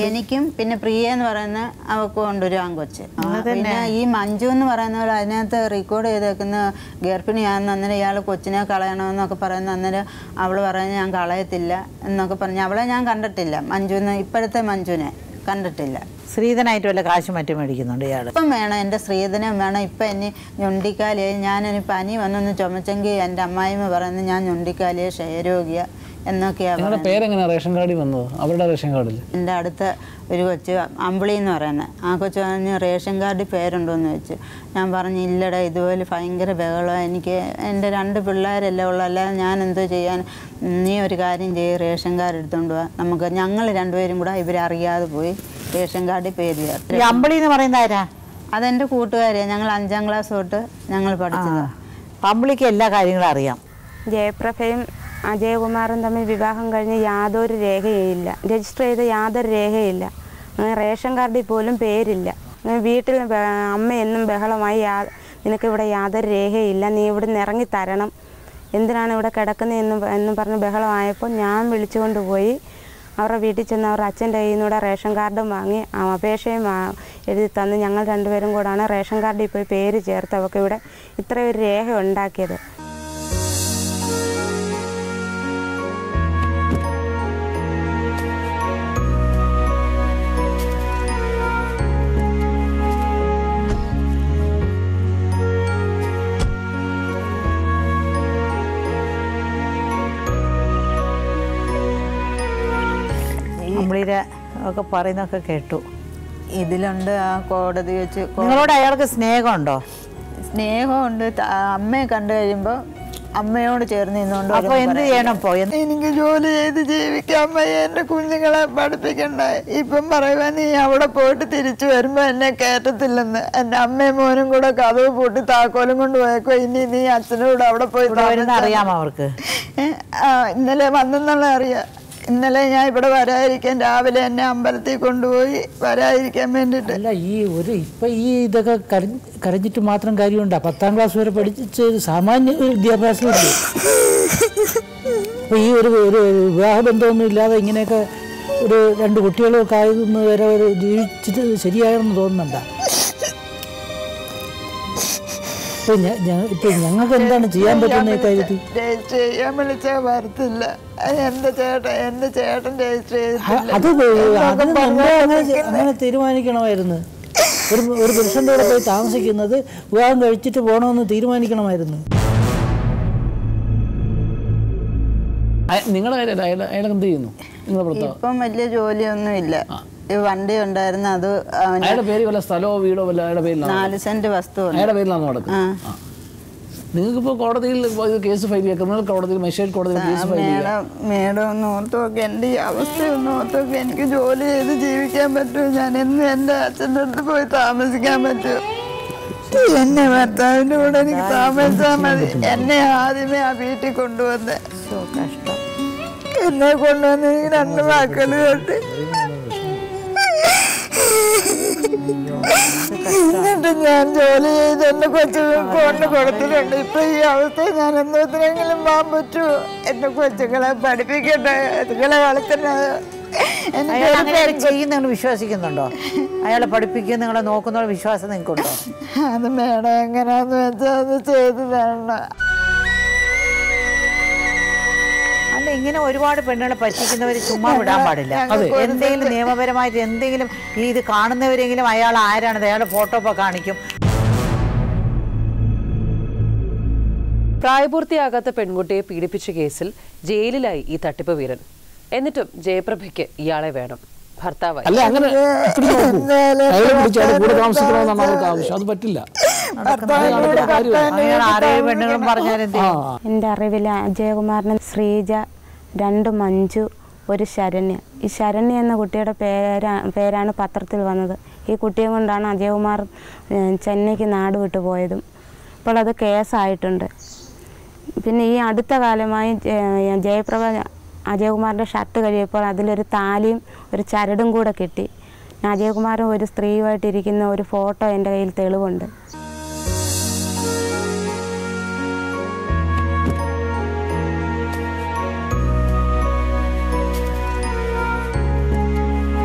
എനിക്കും പിന്നെ പ്രിയ എന്ന് പറയുന്ന അവക്കും ഉണ്ട് ഒരു ആൺകൊച്ച്. പിന്നെ ഈ മഞ്ജു എന്ന് പറയുന്നവർ അതിനകത്ത് റെക്കോർഡ് ചെയ്തേക്കുന്ന ഗർഭിണിയാണെന്ന്. അന്നേരം ഇയാൾ കൊച്ചിനെ കളയണമെന്നൊക്കെ പറയുന്ന. അന്നേരം അവൾ പറയുന്നത് ഞാൻ കളയത്തില്ല എന്നൊക്കെ പറഞ്ഞ്. അവളെ ഞാൻ കണ്ടിട്ടില്ല, മഞ്ജുവിനെ, ഇപ്പോഴത്തെ മഞ്ജുവിനെ കണ്ടിട്ടില്ല. സ്ത്രീധനായിട്ട് വല്ല കാശ് മറ്റും മേടിക്കുന്നുണ്ട് ഇയാൾ? ഇപ്പം വേണം, എൻ്റെ സ്ത്രീധനം വേണം. ഇപ്പം എന്നെ ഞൊണ്ടിക്കാലിയായി. ഞാനൊരു പനി വന്നൊന്ന് ചുമച്ചെങ്കിൽ എൻ്റെ അമ്മായിമ്മ പറയുന്നത് ഞാൻ ഞൊണ്ടിക്കാലിയെ ക്ഷയരോഗിയ എന്നൊക്കെയാണ്. പേരെങ്ങനെ റേഷൻ കാർഡിൽ വന്നത്? അവരുടെ റേഷൻ കാർഡിൽ എൻ്റെ അടുത്ത ഒരു കൊച്ച് അമ്പിളി എന്ന് പറയുന്നത്, ആ കൊച്ചു പറഞ്ഞ് റേഷൻ കാർഡിൽ പേരുണ്ടോയെന്ന് ചോദിച്ചു. ഞാൻ പറഞ്ഞു ഇല്ലടാ, ഇതുപോലെ ഭയങ്കര ബഹളമാണ്. എനിക്ക് എൻ്റെ 2 പിള്ളേരല്ലേ ഉള്ളൂ, അല്ലാതെ ഞാൻ എന്തോ ചെയ്യാൻ. നീ ഒരു കാര്യം ചെയ്യ്, റേഷൻ കാർഡ് എടുത്തുകൊണ്ട് പോവാ. ഞങ്ങൾ 2 പേരും കൂടെ ഇവരറിയാതെ പോയി റേഷൻ കാർഡിൽ പേര് ചേർത്ത്. അമ്പിളി എന്ന് പറയുന്ന ആരാ? അതെൻ്റെ കൂട്ടുകാരിയാണ്. ഞങ്ങൾ 5ാം ക്ലാസ് തൊട്ട് ഞങ്ങൾ പഠിച്ചത്. അമ്പിളിക്ക് എല്ലാ കാര്യങ്ങളും അറിയാം. ജയപ്രഭയും അജയകുമാറും തമ്മിൽ വിവാഹം കഴിഞ്ഞ് യാതൊരു രേഖയില്ല, രജിസ്റ്റർ ചെയ്ത യാതൊരു രേഖയില്ല. അങ്ങനെ റേഷൻ കാർഡിൽ പോലും പേരില്ല. അങ്ങനെ വീട്ടിൽ അമ്മ എന്നും ബഹളമായി, നിനക്കിവിടെ യാതൊരു രേഖയില്ല, നീ ഇവിടെ നിന്ന് ഇറങ്ങി തരണം, എന്തിനാണ് ഇവിടെ കിടക്കുന്നത് എന്നും പറഞ്ഞ് ബഹളമായപ്പോൾ ഞാൻ വിളിച്ചുകൊണ്ട് പോയി അവരുടെ വീട്ടിൽ ചെന്ന് അവരുടെ അച്ഛൻ്റെ കയ്യിൽ നിന്നൂടെ റേഷൻ കാർഡും വാങ്ങി അപേക്ഷയും എഴുതി തന്ന് ഞങ്ങൾ 2 പേരും കൂടാണ് റേഷൻ കാർഡിൽ പോയി പേര് ചേർത്ത് അവർക്ക് ഇവിടെ ഇത്രയൊരു രേഖ ഉണ്ടാക്കിയത്. അമ്പിളിയുടെ ഒക്കെ പറയുന്നൊക്കെ കേട്ടു. ഇതിലുണ്ട് ആ കോടതി വെച്ച്. നിങ്ങളോട് അയാൾക്ക് സ്നേഹമുണ്ടോ? സ്നേഹമുണ്ട്. അമ്മയെ കണ്ടു കഴിയുമ്പോൾ അമ്മയോട് ചേർന്ന് നിന്നുകൊണ്ട്. അപ്പോൾ എന്ത് ചെയ്യണം? എനിക്ക് ജോലി ചെയ്ത് ജീവിക്കാൻ അമ്മയെ എൻ്റെ കുഞ്ഞുങ്ങളെ പഠിപ്പിക്കണ്ടേ. ഇപ്പം പറയുക നീ അവിടെ പോയിട്ട് തിരിച്ചു വരുമ്പോൾ എന്നെ കയറ്റത്തില്ലെന്ന്. എൻ്റെ അമ്മയും മോനും കൂടെ കതവ് പൂട്ടി താക്കോലും കൊണ്ട് പോയേക്കോ. ഇനി നീ അച്ഛനോട് അവിടെ പോയി അറിയാമോ അവർക്ക്? ഇന്നലെ വന്നെന്നുള്ള അറിയാം. ഇന്നലെ ഞാൻ ഇവിടെ വരാതിരിക്കാൻ രാവിലെ എന്നെ അമ്പലത്തിൽ കൊണ്ടുപോയി വരാതിരിക്കാൻ വേണ്ടിയിട്ട്. അല്ല, ഇപ്പം ഈ ഇതൊക്കെ കരഞ്ഞിട്ട് മാത്രം കാര്യമുണ്ടോ? 10ാം ക്ലാസ് വരെ പഠിച്ച് സാമാന്യ വിദ്യാഭ്യാസമില്ലേ? അപ്പോൾ ഈ ഒരു വിവാഹബന്ധമൊന്നും ഇല്ലാതെ ഇങ്ങനെയൊക്കെ ഒരു 2 കുട്ടികളൊക്കെ ആയതൊന്നും വരെ ഒരു ജീവിച്ചിട്ട് ശരിയായെന്ന് തോന്നുന്നുണ്ടോ? ഇപ്പം ഞങ്ങൾക്ക് എന്താണ് ചെയ്യാൻ പറ്റുന്ന കാര്യത്തിൽ? രജിസ്റ്റർ ചെയ്യാൻ വിളിച്ചാൽ വരത്തില്ല. എൻ്റെ ചേട്ടൻ രജിസ്റ്റർ ചെയ്തിട്ടില്ല. അങ്ങനെ തീരുമാനിക്കണമായിരുന്നു. ഒരു പുരുഷൻ്റെ കൂടെ പോയി താമസിക്കുന്നത് വിവാഹം കഴിച്ചിട്ട് പോകണമെന്ന് തീരുമാനിക്കണമായിരുന്നു. നിങ്ങളുടെ കാര്യം അയാൾ എന്ത് ചെയ്യുന്നു? നിങ്ങളുടെ ഭർത്താവ് ഇപ്പം വലിയ ജോലിയൊന്നും ഇല്ല. ഈ വണ്ടി ഉണ്ടായിരുന്നു, അത് അയാളുടെ പേര് വല്ല സ്ഥലമോ വീടോ വല്ല അയാളുടെ പേരിലാണ്? 4 സെന്റ് വസ്തു അയാളുടെ പേരിലാണ് നടക്കുന്നത്. നിങ്ങൾക്കിപ്പോൾ കോടതിയിൽ കേസ് ഫയൽ ചെയ്യാം, ക്രിമിനൽ കോടതിയിൽ, മജിസ്ട്രേറ്റ് കോടതിയിൽ കേസ് ഫയൽ ചെയ്യാം. മേഡം ഒന്ന് ഓർത്ത് നോക്കി, എൻ്റെ ഈ അവസ്ഥയൊന്ന് ഓർത്ത് നോക്കി. എനിക്ക് ജോലി ചെയ്ത് ജീവിക്കാൻ പറ്റുമോ? ഞാൻ എന്ന് എൻ്റെ അച്ഛൻ്റെ അടുത്ത് പോയി താമസിക്കാൻ പറ്റുമോ? എന്നെ ഭർത്താവിൻ്റെ കൂടെ എനിക്ക് താമസിച്ചാൽ മതി. എന്നെ ആദ്യമേ ആ വീട്ടിൽ കൊണ്ടുവന്ന് കഷ്ടം. എന്നെ കൊണ്ടുവന്ന് എനിക്ക് 2 മക്കൾ കേട്ട് എന്നിട്ട് ഞാൻ ജോലി ചെയ്ത് എന്റെ കൊച്ചുങ്ങൾക്ക് കൊണ്ട് കൊടുത്തിട്ടുണ്ട്. ഇപ്പൊ ഈ അവസ്ഥ ഞാൻ എന്തോത്തിനെങ്കിലും പോകാൻ പറ്റുമോ? എന്റെ കൊച്ചുങ്ങളെ പഠിപ്പിക്കട്ടെ, അതുങ്ങളെ വളർത്തണേ. ചെയ്യുന്ന വിശ്വസിക്കുന്നുണ്ടോ? അയാളെ പഠിപ്പിക്കുക, നിങ്ങളെ നോക്കുന്ന വിശ്വാസം നിങ്ങൾക്കുണ്ടോ? അത് മേഡം എങ്ങനെയാന്ന് വെച്ചാൽ അത് ചെയ്തു തരണം. അല്ല, ഇങ്ങനെ ഒരുപാട് പെണ്ണുകളെ പറ്റിക്കുന്നവർ ചുമ്മാ വിടാൻ പാടില്ല. എന്തെങ്കിലും നിയമപരമായിട്ട് എന്തെങ്കിലും ഇത് കാണുന്നവരെങ്കിലും അയാൾ ആരാണത്, അയാളുടെ ഫോട്ടോ ഇപ്പോൾ കാണിക്കും. പ്രായപൂർത്തിയാകാത്ത പെൺകുട്ടിയെ പീഡിപ്പിച്ച കേസിൽ ജയിലിലായി ഈ തട്ടിപ്പ് വീരൻ. എന്നിട്ടും ജയപ്രഭയ്ക്ക് ഇയാളെ വേണം, ഭർത്താവായി. അല്ല, അങ്ങനെ കൂടെ താമസിക്കണമെന്നാണ് അവർക്ക് ആവശ്യം. അത് പറ്റില്ല. എൻ്റെ അറിവിൽ അജയകുമാറിന് ശ്രീജ, 2 മഞ്ജു, 1 ശരണ്യ. ഈ ശരണ്യ എന്ന കുട്ടിയുടെ പേരാണ് പത്രത്തിൽ വന്നത്. ഈ കുട്ടിയെ കൊണ്ടാണ് അജയകുമാർ ചെന്നൈക്ക് നാട് വിട്ടു പോയതും. ഇപ്പോൾ അത് കേസായിട്ടുണ്ട്. പിന്നെ ഈ അടുത്ത കാലമായി ജയപ്രഭ അജയകുമാറിൻ്റെ ഷർട്ട് കഴിയപ്പോൾ അതിലൊരു താലിയും ഒരു ചരടും കൂടെ കിട്ടി. അജയകുമാറും ഒരു സ്ത്രീയുമായിട്ടിരിക്കുന്ന ഒരു ഫോട്ടോ എൻ്റെ കയ്യിൽ തെളിവുണ്ട്.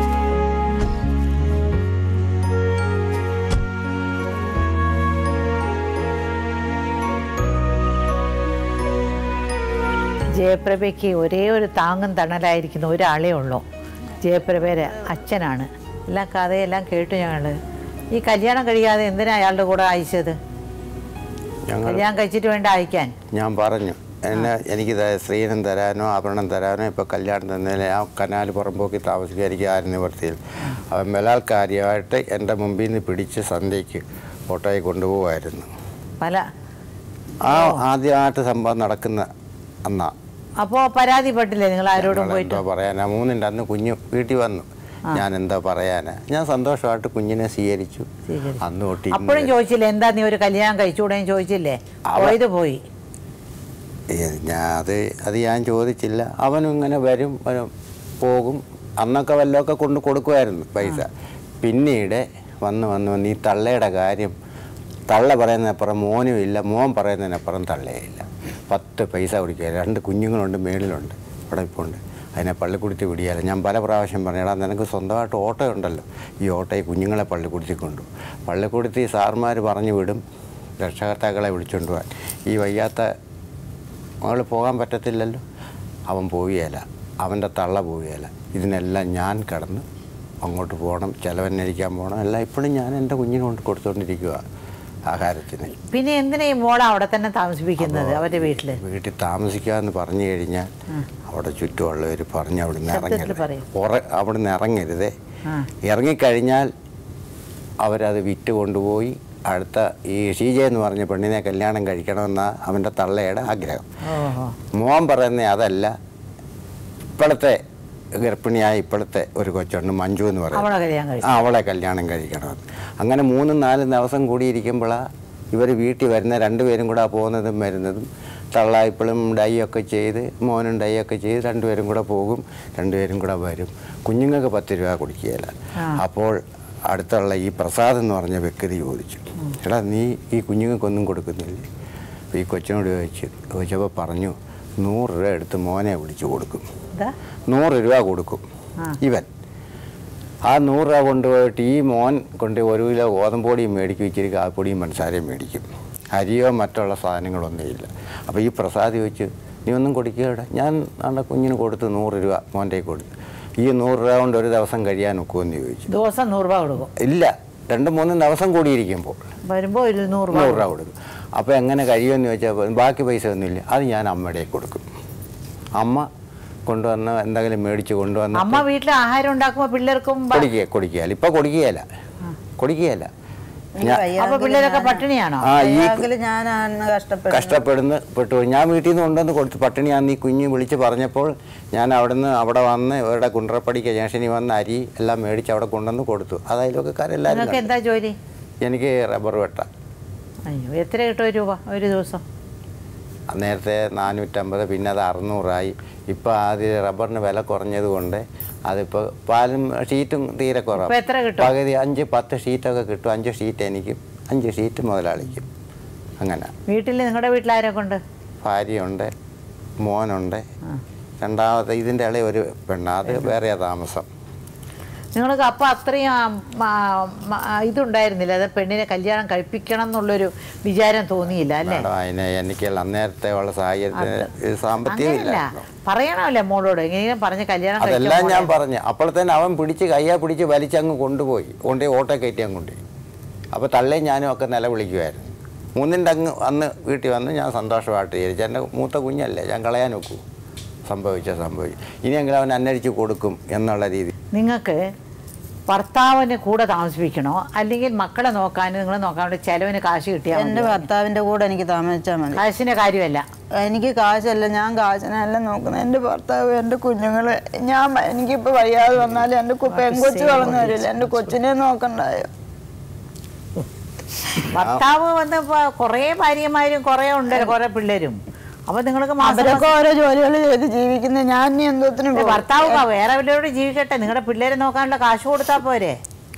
ജയപ്രഭയ്ക്ക് ഒരേ ഒരു താങ്ങും തണലായിരിക്കുന്ന ഒരാളേ ഉള്ളൂ. ജയപ്രഭയുടെ അച്ഛനാണ്. എല്ലാ കഥയെല്ലാം കേട്ടു ഞങ്ങൾ. ഈ കല്യാണം കഴിയാതെ എന്തിനാ അയാളുടെ കൂടെ അയച്ചത്? കല്യാണം കഴിച്ചിട്ട് വേണ്ട അയക്കാൻ. ഞാൻ പറഞ്ഞു, എനിക്ക് സ്ത്രീധനം തരാനോ ആഭരണം തരാനോ ഇപ്പോൾ കല്യാണം തന്നതിന് ആ കനാൽ പുറമ്പോക്കി താമസിക്കാൻ എനിക്ക് ആരും നിവർത്തിയിൽ. അവൻ ബലാത്കാരിയായിട്ട് എൻ്റെ മുമ്പിൽ നിന്ന് പിടിച്ച് സന്ധ്യയ്ക്ക് ഓട്ടോയിൽ കൊണ്ടുപോകുമായിരുന്നു. ആദ്യമായിട്ട് സംഭവം നടക്കുന്ന അന്നാ. അപ്പോൾ പരാതിപ്പെട്ടില്ലേ നിങ്ങൾ ആരോടും പോയിട്ട്? എന്തോ പറയാനാ, 3ൻ്റെ അന്ന് കുഞ്ഞ് വീട്ടിൽ വന്നു. ഞാൻ എന്താ പറയാനാ, ഞാൻ സന്തോഷമായിട്ട് കുഞ്ഞിനെ സ്വീകരിച്ചു. അന്ന് തൊട്ട് അപ്പോഴും ചോദിച്ചില്ലേ എന്താ നീ ഒരു കല്യാണം കഴിച്ചുകൂടെ ചോദിച്ചില്ലേ? പോയത് പോയി. അത് ഞാൻ ചോദിച്ചില്ല. അവനും ഇങ്ങനെ വരും പോകും. അന്നൊക്കെ വല്ലതൊക്കെ കൊണ്ട് കൊടുക്കുമായിരുന്നു പൈസ. പിന്നീട് വന്ന് ഈ തള്ളയുടെ കാര്യം, തള്ള പറയുന്നതിനപ്പുറം മോനും ഇല്ല, മോൻ പറയുന്നതിനപ്പുറം തള്ളയില്ല. 10 പൈസ കുടിക്കുക. 2 കുഞ്ഞുങ്ങളുണ്ട്, മേളിലുണ്ട്, ഇവിടെ ഇപ്പോൾ ഉണ്ട്. അതിനെ പള്ളിക്കുടിച്ച് വിടിയാലും ഞാൻ പല പ്രാവശ്യം പറഞ്ഞാൽ നിനക്ക് സ്വന്തമായിട്ട് ഓട്ടോ ഉണ്ടല്ലോ, ഈ ഓട്ടോയിൽ കുഞ്ഞുങ്ങളെ പള്ളിക്കുടിച്ച് കൊണ്ടു. പള്ളിക്കുടിച്ച് സാർമാർ പറഞ്ഞു വിടും രക്ഷകർത്താക്കളെ വിളിച്ചുകൊണ്ട് പോകാൻ. ഈ വയ്യാത്ത മകൾ പോകാൻ പറ്റത്തില്ലല്ലോ. അവൻ പോവുകയില്ല, അവൻ്റെ തള്ള പോവുകയില്ല. ഇതിനെല്ലാം ഞാൻ കടന്ന് അങ്ങോട്ട് പോകണം, ചിലവന്നരിക്കാൻ പോകണം. എല്ലാം ഇപ്പോഴും ഞാൻ എൻ്റെ കുഞ്ഞിനെ കൊണ്ട് കൊടുത്തുകൊണ്ടിരിക്കുക ആഹാരത്തിന്. പിന്നെ എന്തിനാ ഈ മോളെ അവിടെ തന്നെ താമസിപ്പിക്കുന്നത്? അവരുടെ വീട്ടിൽ താമസിക്കാമെന്ന് പറഞ്ഞു കഴിഞ്ഞാൽ അവിടെ ചുറ്റുമുള്ളവർ പറഞ്ഞ് അവിടുന്ന് ഇറങ്ങരുതേ. ഇറങ്ങിക്കഴിഞ്ഞാൽ അവരത് വിറ്റ് കൊണ്ടുപോയി അടുത്ത ഈ ഷീജ എന്ന് പറഞ്ഞ പെണ്ണിനെ കല്യാണം കഴിക്കണമെന്നാണ് അവൻ്റെ തള്ളയുടെ ആഗ്രഹം. മോൻ പറയുന്നത് അതല്ല, ഇപ്പോഴത്തെ ഗർഭിണിയായ ഇപ്പോഴത്തെ ഒരു കൊച്ചുണ്ട് മഞ്ജു എന്ന് പറയുന്നത്, അവളെ കല്യാണം കഴിക്കണമെന്ന്. അങ്ങനെ 3-4 ദിവസം കൂടിയിരിക്കുമ്പോഴാണ് ഇവർ വീട്ടിൽ വരുന്ന 2 പേരും കൂടെ പോകുന്നതും വരുന്നതും. തള്ള ഇപ്പോഴും ഡൈ ഒക്കെ ചെയ്ത്, മോനും ഡൈ ഒക്കെ ചെയ്ത് 2 പേരും കൂടെ പോകും, 2 പേരും കൂടെ വരും. കുഞ്ഞുങ്ങൾക്ക് 10 രൂപ കുടിക്കുകയില്ല. അപ്പോൾ അടുത്തുള്ള ഈ പ്രസാദ് എന്ന് പറഞ്ഞ വ്യക്തി ചോദിച്ചു, എടാ നീ ഈ കുഞ്ഞുങ്ങൾക്കൊന്നും കൊടുക്കുന്നില്ലേ? അപ്പോൾ ഈ കൊച്ചിനോട് ചോദിച്ചപ്പോൾ പറഞ്ഞു 100 രൂപ എടുത്ത് മോനെ വിളിച്ചു കൊടുക്കും, 100 രൂപ കൊടുക്കും ഇവൻ. ആ 100 രൂപ കൊണ്ടുപോയിട്ട് ഈ മോൻ കൊണ്ട് 1 കിലോ ഗോതമ്പൊടിയും മേടിക്കും, ഇച്ചിരി കാപ്പൊടിയും പഞ്ചസാരയും മേടിക്കും. അരിയോ മറ്റുള്ള സാധനങ്ങളൊന്നുമില്ല. അപ്പോൾ ഈ പ്രസാദ് ചോദിച്ചു, നീ ഒന്നും കൊടുക്കുകയുടെ? ഞാൻ നമ്മുടെ കുഞ്ഞിന് കൊടുത്ത് 100 രൂപ മോൻ്റെ കൊടുത്തു. ഈ 100 രൂപ കൊണ്ട് ഒരു ദിവസം കഴിയാൻ ഒക്കുമെന്ന് ചോദിച്ചു. ദിവസം 100 രൂപ കൊടുക്കും? ഇല്ല, 2-3 ദിവസം കൂടിയിരിക്കുമ്പോൾ വരുമ്പോൾ 100 രൂപ കൊടുക്കും. അപ്പോൾ എങ്ങനെ കഴിയുമെന്ന് ചോദിച്ചാൽ ബാക്കി പൈസ ഒന്നുമില്ല, അത് ഞാൻ അമ്മയുടെ കൊടുക്കും. അമ്മ കൊണ്ടുവന്ന് എന്തെങ്കിലും മേടിച്ച് കൊണ്ടുവന്ന് അമ്മ വീട്ടിൽ ആഹാരം ഉണ്ടാക്കുമ്പോൾ പിള്ളേർക്കും കൊടുക്കുകയല്ല. ഇപ്പം കൊടുക്കുകയല്ല. അപ്പൊ പിള്ളേരൊക്കെ പട്ടിണിയാണോ? ഞാനാണ് കഷ്ടപ്പെട്ടു. ഞാൻ വീട്ടിൽ നിന്ന് കൊണ്ടുവന്ന് കൊടുത്തു. പട്ടിണിയാന്ന് ഈ കുഞ്ഞ് വിളിച്ച് പറഞ്ഞപ്പോൾ ഞാൻ അവിടെ വന്ന് ഇവരുടെ കുണ്ടറപ്പടിക്ക് ജംഗ്ഷനിൽ വന്ന് അരി എല്ലാം മേടിച്ച് അവിടെ കൊണ്ടുവന്ന് കൊടുത്തു. അതായാലൊക്കെക്കാരെല്ലാവരും. എന്താ ജോലി? എനിക്ക് റബ്ബർ വെട്ട. അയ്യോ, എത്ര കിട്ടും രൂപ ഒരു ദിവസം? നേരത്തെ 450, പിന്നെ അത് 600 ഇപ്പോൾ ആദ്യം റബ്ബറിന് വില കുറഞ്ഞത് കൊണ്ട് അതിപ്പോൾ പാലും ഷീറ്റും തീരെ കുറവാണ്. പകുതി 5-10 ഷീറ്റൊക്കെ കിട്ടും. 5 ഷീറ്റ് എനിക്കും 5 ഷീറ്റ് മുതലാളിക്കും. അങ്ങനെ. നിങ്ങളുടെ വീട്ടിൽ ആരൊക്കെ ഉണ്ട്? ഭാര്യയുണ്ട്, മോനുണ്ട്, രണ്ടാമത്തെ ഇതിൻ്റെ ഇളയ ഒരു പെണ്ണ്, അത് വേറെയാ താമസം. നിങ്ങൾക്ക് അപ്പം അത്രയും ഇതുണ്ടായിരുന്നില്ല, അത് പെണ്ണിനെ കല്യാണം കഴിപ്പിക്കണം എന്നുള്ളൊരു വിചാരം തോന്നിയില്ല അല്ലേ? എനിക്ക് അന്നേരത്തെ ഉള്ള സാഹചര്യത്തിൽ സാമ്പത്തികമില്ല. പറയണമല്ലേ മോളോട്, എങ്ങനെയും പറഞ്ഞ് കല്യാണം? അതെല്ലാം ഞാൻ പറഞ്ഞു. അപ്പോഴത്തേന് അവൻ പിടിച്ച് വലിച്ചങ്ങ് കൊണ്ടുപോയി ഓട്ടോ കയറ്റി കൊണ്ടുപോയി. അപ്പോൾ തള്ളയും ഞാനും ഒക്കെ നിലവിളിക്കുമായിരുന്നു. 3-ൻ്റെ അന്ന് വീട്ടിൽ വന്ന് ഞാൻ സന്തോഷമായിട്ട് വിചാരിച്ചു. എൻ്റെ മൂത്ത കുഞ്ഞല്ലേ, ഞാൻ കളയാൻ നോക്കൂ. സംഭവിച്ചു. ഇനിയെങ്കിലും അവൻ അന്വേഷിച്ച് കൊടുക്കും എന്നുള്ള രീതി. നിങ്ങൾക്ക് ഭർത്താവിന് കൂടെ താമസിപ്പിക്കണോ അല്ലെങ്കിൽ മക്കളെ നോക്കാൻ നിങ്ങൾ നോക്കാൻ ചെലവിന് കാശ് കിട്ടിയാൽ? എൻ്റെ ഭർത്താവിൻ്റെ കൂടെ എനിക്ക് താമസിച്ചാൽ മതി. കാശിൻ്റെ കാര്യമല്ല, എനിക്ക് കാശല്ല, ഞാൻ കാശിനല്ല നോക്കുന്നത്. എൻ്റെ ഭർത്താവ്, എൻ്റെ കുഞ്ഞുങ്ങൾ, എനിക്കിപ്പോൾ വയ്യാതെ വന്നാലും എൻ്റെ പെൺകൊച്ചു വളർന്നു വരില്ല, എൻ്റെ കൊച്ചിനെ നോക്കണ്ടായോ? ഭർത്താവ് വന്ന് കുറേ ഭാര്യമാരും കുറേ ഉണ്ടല്ലോ, കുറേ പിള്ളേരും. അപ്പൊ നിങ്ങൾക്ക് അവരൊക്കെ ഓരോ ജോലികൾ ചെയ്ത് ജീവിക്കുന്നത്. ഞാൻ എന്തോത്തിനും ഭർത്താവ് വേറെ വല്ലവരോട് ജീവിക്കട്ടെ, നിങ്ങളുടെ പിള്ളേരെ നോക്കാനുള്ള കാശ് കൊടുത്താൽ പോരെ?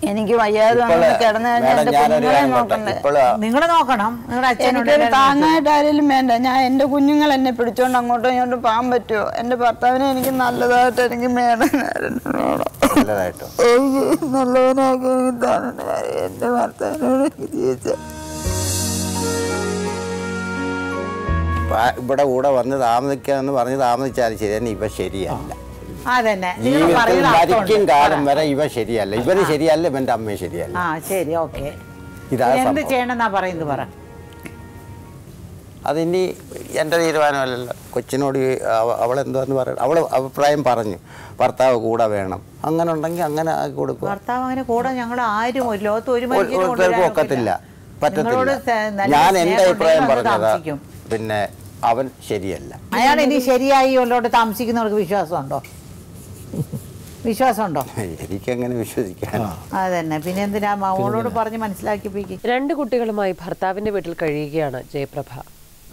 എനിക്ക് വയ്യാതെ കിടന്നു നിങ്ങൾ നോക്കണം. നിങ്ങളുടെ അച്ഛനോട് താങ്ങായിട്ട് ആരെങ്കിലും വേണ്ട. ഞാൻ എൻ്റെ കുഞ്ഞുങ്ങൾ എന്നെ പിടിച്ചോണ്ട് അങ്ങോട്ടും ഇങ്ങോട്ടും പോകാൻ പറ്റുമോ? എൻ്റെ ഭർത്താവിനെ എനിക്ക് നല്ലതായിട്ട് എനിക്ക് നല്ലവനാക്കി എൻ്റെ ഭർത്താവിനോട് എനിക്ക് ജീവിച്ച. ഇവിടെ കൂടെ വന്ന് താമസിക്കാന്ന് പറഞ്ഞ് താമസിച്ചാൽ ശരിയാണ്. ഇവ ശരിയല്ല. ജീവിതത്തിൽ മരിക്കും കാലം വരെ ഇവ ശരിയല്ല. ഇവര് ശരിയല്ല, ഇവന്റെ അമ്മ ശരിയല്ല. അതിനി എൻ്റെ തീരുമാനമല്ലല്ലോ. കൊച്ചിനോട് അവളെന്താന്ന് പറയണം. അവൾ അഭിപ്രായം പറഞ്ഞു, ഭർത്താവ് കൂടെ വേണം. അങ്ങനെ ഉണ്ടെങ്കിൽ അങ്ങനെ ആക്കി കൊടുക്കും. ഭർത്താവ് അങ്ങനെ കൂടെ ഞങ്ങൾ ആരും ഒക്കത്തില്ല, പറ്റത്തില്ല. ഞാൻ എൻ്റെ അഭിപ്രായം പറഞ്ഞതാ. പിന്നെ അവൻ ശരിയല്ല. അയാൾ ഇനി ശരിയായി ഉള്ളോട് താമസിക്കുന്നവർക്ക് വിശ്വാസമുണ്ടോ? എനിക്കങ്ങനെ വിശ്വസിക്കാൻ. അതന്നെ, പിന്നെ എന്തിനാ മോളോട് പറഞ്ഞ് മനസ്സിലാക്കിപ്പിക്കും. 2 കുട്ടികളുമായി ഭർത്താവിന്റെ വീട്ടിൽ കഴിയുകയാണ് ജയപ്രഭ.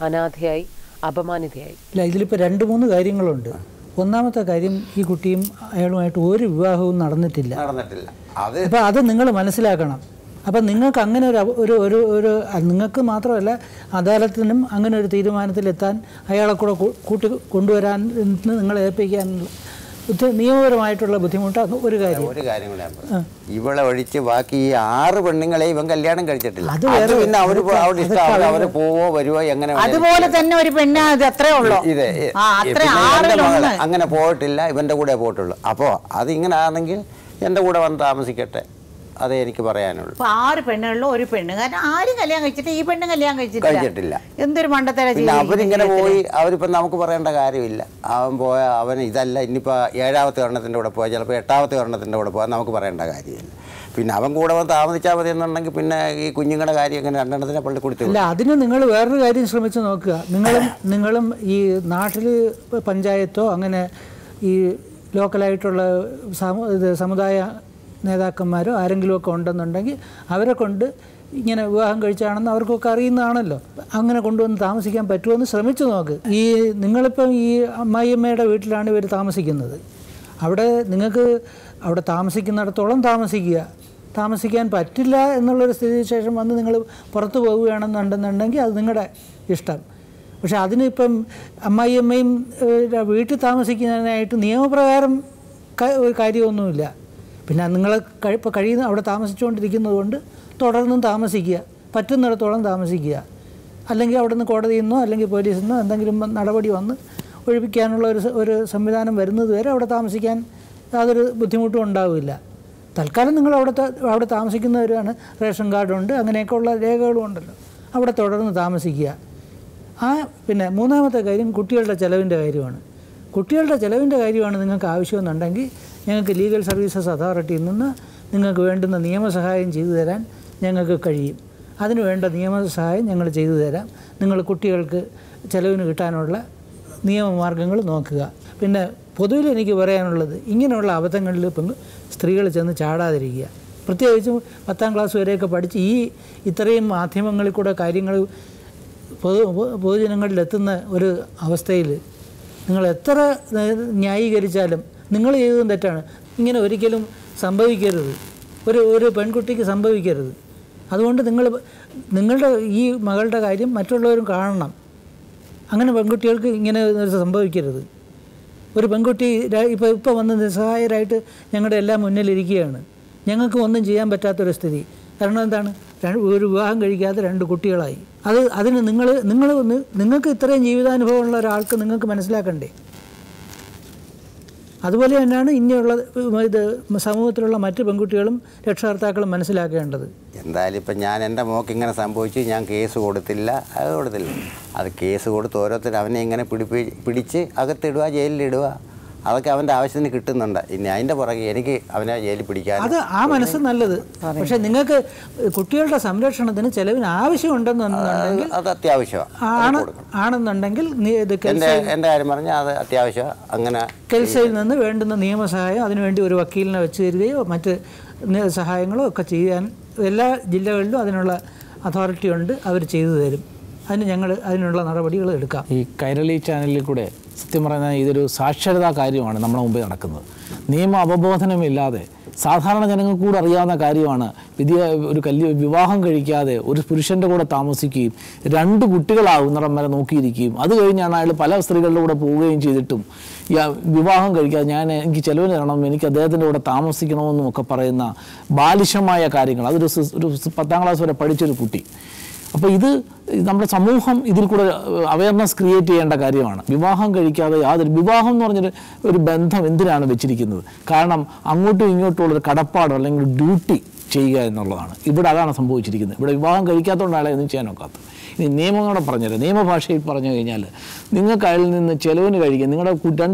അനാഥയായി, അപമാനിതയായി. ഇല്ല, ഇതിലിപ്പോൾ 2-3 കാര്യങ്ങളുണ്ട്. ഒന്നാമത്തെ കാര്യം, ഈ കുട്ടിയും അയാളുമായിട്ട് ഒരു വിവാഹവും നടന്നിട്ടില്ല. അപ്പോൾ അത് നിങ്ങൾ മനസ്സിലാക്കണം. അപ്പം നിങ്ങൾക്ക് അങ്ങനെ ഒരു നിങ്ങൾക്ക് മാത്രമല്ല അദാലത്തിനും അങ്ങനെ ഒരു തീരുമാനത്തിലെത്താൻ അയാളെ കൂടെ കൂട്ടി കൊണ്ടുവരാൻ നിങ്ങളെ ഏൽപ്പിക്കാനുള്ള നിയമപരമായിട്ടുള്ള ബുദ്ധിമുട്ട് ഒരു കാര്യം. ഇവളെ ഒഴിച്ച് ബാക്കി ഈ 6 പെണ്ണുങ്ങളെ ഇവൻ കല്യാണം കഴിച്ചിട്ടില്ല. അത് പിന്നെ അവര് പോവോ വരുവോ എങ്ങനെ അതുപോലെ തന്നെ ഒരു പെണ്ണ് അത്രേ ഉള്ളൂ. അങ്ങനെ പോയിട്ടില്ല, ഇവന്റെ കൂടെ പോയിട്ടുള്ളൂ. അപ്പോൾ അതിങ്ങനെ ആണെങ്കിൽ എൻ്റെ കൂടെ വന്ന് താമസിക്കട്ടെ, അതേ എനിക്ക് പറയാനുള്ളൂ. 6 പെണ്ണുകളിലും ഒരു പെണ്ണ്, കാരണം ആരും കല്യാണം കഴിച്ചിട്ട് ഈ പെണ്ണ് കല്യാണം കഴിച്ചിട്ടില്ല. എന്തൊരു മണ്ടത്തര. അവരിങ്ങനെ പോയി, അവരിപ്പം നമുക്ക് പറയേണ്ട കാര്യമില്ല. അവൻ പോയ അവൻ ഇതല്ല, ഇനിയിപ്പോൾ 7ാമത്തെ എണ്ണത്തിൻ്റെ കൂടെ പോയാൽ ചിലപ്പോൾ 8ാമത്തെ എണ്ണത്തിൻ്റെ കൂടെ പോയാൽ നമുക്ക് പറയേണ്ട കാര്യമില്ല. പിന്നെ അവൻ കൂടെ വന്ന് താമസിച്ചാൽ മതി എന്നുണ്ടെങ്കിൽ പിന്നെ ഈ കുഞ്ഞുങ്ങളുടെ കാര്യം എങ്ങനെ 2 എണ്ണത്തിനെ പള്ളി കൊടുത്തു. അല്ല, അതിന് നിങ്ങൾ വേറൊരു കാര്യം ശ്രമിച്ച് നോക്കുക. നിങ്ങളും ഈ നാട്ടിൽ പഞ്ചായത്തോ അങ്ങനെ ഈ ലോക്കലായിട്ടുള്ള സമുദായ നേതാക്കന്മാരോ ആരെങ്കിലുമൊക്കെ ഉണ്ടെന്നുണ്ടെങ്കിൽ അവരെ കൊണ്ട് ഇങ്ങനെ വിവാഹം കഴിച്ചാണെന്ന് അവർക്കൊക്കെ അറിയുന്നതാണല്ലോ. അങ്ങനെ കൊണ്ടുവന്ന് താമസിക്കാൻ പറ്റുമെന്ന് ശ്രമിച്ചു നോക്ക്. ഈ നിങ്ങളിപ്പം ഈ അമ്മായിയമ്മയുടെ വീട്ടിലാണ് ഇവർ താമസിക്കുന്നത്. അവിടെ നിങ്ങൾക്ക് അവിടെ താമസിക്കുന്നിടത്തോളം താമസിക്കാൻ പറ്റില്ല എന്നുള്ളൊരു സ്ഥിതി ശേഷം വന്ന് നിങ്ങൾ പുറത്ത് പോവുകയാണെന്നുണ്ടെന്നുണ്ടെങ്കിൽ അത് നിങ്ങളുടെ ഇഷ്ടം. പക്ഷെ അതിനിപ്പം അമ്മായിയമ്മയും വീട്ടിൽ താമസിക്കുന്നതിനായിട്ട് നിയമപ്രകാരം ഒരു കാര്യമൊന്നുമില്ല. പിന്നെ നിങ്ങൾ ഇപ്പോൾ അവിടെ താമസിച്ചുകൊണ്ടിരിക്കുന്നത് കൊണ്ട് തുടർന്നും താമസിക്കുക, പറ്റുന്നിടത്തോളം താമസിക്കുക. അല്ലെങ്കിൽ അവിടെ നിന്ന് കോടതിയിൽ നിന്നോ അല്ലെങ്കിൽ പോലീസിൽ നിന്നോ എന്തെങ്കിലും നടപടി വന്ന് ഒഴിപ്പിക്കാനുള്ള ഒരു സംവിധാനം വരുന്നത് വരെ അവിടെ താമസിക്കാൻ യാതൊരു ബുദ്ധിമുട്ടും ഉണ്ടാവില്ല. തൽക്കാലം നിങ്ങൾ അവിടെ താമസിക്കുന്നവരാണ്, റേഷൻ കാർഡുണ്ട്, അങ്ങനെയൊക്കെയുള്ള രേഖകളും ഉണ്ടല്ലോ, അവിടെ തുടർന്ന് താമസിക്കുക. പിന്നെ 3ാമത്തെ കാര്യം കുട്ടികളുടെ ചിലവിൻ്റെ കാര്യമാണ്. കുട്ടികളുടെ ചിലവിൻ്റെ കാര്യമാണ് നിങ്ങൾക്ക് ആവശ്യമെന്നുണ്ടെങ്കിൽ ഞങ്ങൾക്ക് ലീഗൽ സർവീസസ് അതോറിറ്റിയിൽ നിന്ന് നിങ്ങൾക്ക് വേണ്ടുന്ന നിയമസഹായം ചെയ്തു തരാൻ ഞങ്ങൾക്ക് കഴിയും. അതിന് വേണ്ട നിയമസഹായം ഞങ്ങൾ ചെയ്തു തരാം. നിങ്ങൾ കുട്ടികൾക്ക് ചിലവിന് കിട്ടാനുള്ള നിയമമാർഗ്ഗങ്ങൾ നോക്കുക. പിന്നെ പൊതുവിൽ എനിക്ക് പറയാനുള്ളത്, ഇങ്ങനെയുള്ള അബദ്ധങ്ങളിൽ സ്ത്രീകൾ ചെന്ന് ചാടാതിരിക്കുക. പ്രത്യേകിച്ചും 10ാം ക്ലാസ് വരെയൊക്കെ പഠിച്ച് ഇത്രയും മാധ്യമങ്ങളിൽ കൂടെ കാര്യങ്ങൾ പൊതുജനങ്ങളിലെത്തുന്ന ഒരു അവസ്ഥയിൽ നിങ്ങൾ എത്ര ന്യായീകരിച്ചാലും നിങ്ങൾ ചെയ്തതും തെറ്റാണ്. ഇങ്ങനെ ഒരിക്കലും സംഭവിക്കരുത്, ഒരു പെൺകുട്ടിക്ക് സംഭവിക്കരുത്. അതുകൊണ്ട് നിങ്ങളുടെ ഈ മകളുടെ കാര്യം മറ്റുള്ളവരും കാണണം. അങ്ങനെ പെൺകുട്ടികൾക്ക് ഇങ്ങനെ സംഭവിക്കരുത്. ഒരു പെൺകുട്ടി ഇപ്പോൾ വന്ന് നിസ്സഹായരായിട്ട് ഞങ്ങളുടെ എല്ലാം മുന്നിലിരിക്കുകയാണ്. ഞങ്ങൾക്ക് ഒന്നും ചെയ്യാൻ പറ്റാത്തൊരു സ്ഥിതി. കാരണം എന്താണ്? ഒരു വിവാഹം കഴിക്കാതെ 2 കുട്ടികളായി. അതിന് നിങ്ങൾക്ക് ഇത്രയും ജീവിതാനുഭവമുള്ള ഒരാൾക്ക് നിങ്ങൾക്ക് മനസ്സിലാക്കണ്ടേ? അതുപോലെ തന്നെയാണ് ഇനിയുള്ള സമൂഹത്തിലുള്ള മറ്റ് പെൺകുട്ടികളും രക്ഷകർത്താക്കളും മനസ്സിലാക്കേണ്ടത്. എന്തായാലും ഇപ്പം ഞാൻ എൻ്റെ മോക്ക് ഇങ്ങനെ സംഭവിച്ചു, ഞാൻ കേസ് കൊടുത്തില്ല. അത് കേസ് കൊടുത്ത് ഓരോരുത്തർ അവനെ ഇങ്ങനെ പിടിച്ച് അകത്തിടുക, ജയിലിലിടുക. അതൊക്കെ അവൻ്റെ ആവശ്യത്തിന് കിട്ടുന്നുണ്ട്. ഇനി അതിൻ്റെ പുറകെ എനിക്ക് അവനെ ജയിലിൽ പിടിക്കാൻ ആ മനസ്സ് നല്ലത്. പക്ഷെ നിങ്ങൾക്ക് കുട്ടികളുടെ സംരക്ഷണത്തിന് ചെലവിന് ആവശ്യമുണ്ടെന്നുണ്ടെങ്കിൽ അത് അത്യാവശ്യമാണ് ആണെന്നുണ്ടെങ്കിൽ എൻ്റെ കാര്യം പറഞ്ഞാൽ അത് അത്യാവശ്യം. അങ്ങനെ കെൽസയിൽ നിന്ന് വേണ്ടുന്ന നിയമസഹായം അതിനുവേണ്ടി ഒരു വക്കീലിനെ വെച്ച് തരികയോ മറ്റ് സഹായങ്ങളോ ഒക്കെ ചെയ്യാൻ എല്ലാ ജില്ലകളിലും അതിനുള്ള അതോറിറ്റി ഉണ്ട്. അവർ ചെയ്തു തരും. അതിനുള്ള നടപടികൾ എടുക്കാം. ഈ കൈരളി ചാനലിൽ കൂടെ സത്യം പറഞ്ഞാൽ ഇതൊരു സാക്ഷരതാ കാര്യമാണ് നമ്മുടെ മുമ്പിൽ നടക്കുന്നത്. നിയമ അവബോധനമില്ലാതെ സാധാരണ ജനങ്ങൾക്ക് കൂടെ അറിയാവുന്ന കാര്യമാണ്. വിവാഹം കഴിക്കാതെ ഒരു പുരുഷൻ്റെ കൂടെ താമസിക്കുകയും 2 കുട്ടികളാവുന്നിടം വരെ നോക്കിയിരിക്കുകയും അത് കഴിഞ്ഞാണ് അയാൾ പല സ്ത്രീകളുടെ കൂടെ പോവുകയും ചെയ്തിട്ടും വിവാഹം കഴിക്കാതെ എനിക്ക് ചെലവിന് തരണം, എനിക്ക് അദ്ദേഹത്തിൻ്റെ കൂടെ താമസിക്കണമെന്നും ഒക്കെ പറയുന്ന ബാലിശമായ കാര്യങ്ങൾ. അതൊരു 10ാം ക്ലാസ് വരെ പഠിച്ചൊരു കുട്ടി. അപ്പോൾ ഇത് നമ്മുടെ സമൂഹം ഇതിൽ കൂടെ അവയർനെസ് ക്രിയേറ്റ് ചെയ്യേണ്ട കാര്യമാണ്. വിവാഹം കഴിക്കാതെ വിവാഹം എന്ന് പറഞ്ഞൊരു ബന്ധം എന്തിനാണ് വെച്ചിരിക്കുന്നത്? കാരണം അങ്ങോട്ടും ഇങ്ങോട്ടുമുള്ളൊരു കടപ്പാടോ അല്ലെങ്കിൽ ഡ്യൂട്ടി ചെയ്യുക എന്നുള്ളതാണ്. ഇവിടെ അതാണ് സംഭവിച്ചിരിക്കുന്നത്. ഇവിടെ വിവാഹം കഴിക്കാത്തതുകൊണ്ട് അയാളെ ഒന്നും ചെയ്യാൻ ഒക്കാത്തത്. ഇനി നിയമങ്ങളോടെ പറഞ്ഞുതരാം. നിയമഭാഷയിൽ പറഞ്ഞു കഴിഞ്ഞാൽ നിങ്ങൾക്ക് അയാളിൽ നിന്ന് ചെലവിന് കഴിക്കുക. നിങ്ങളുടെ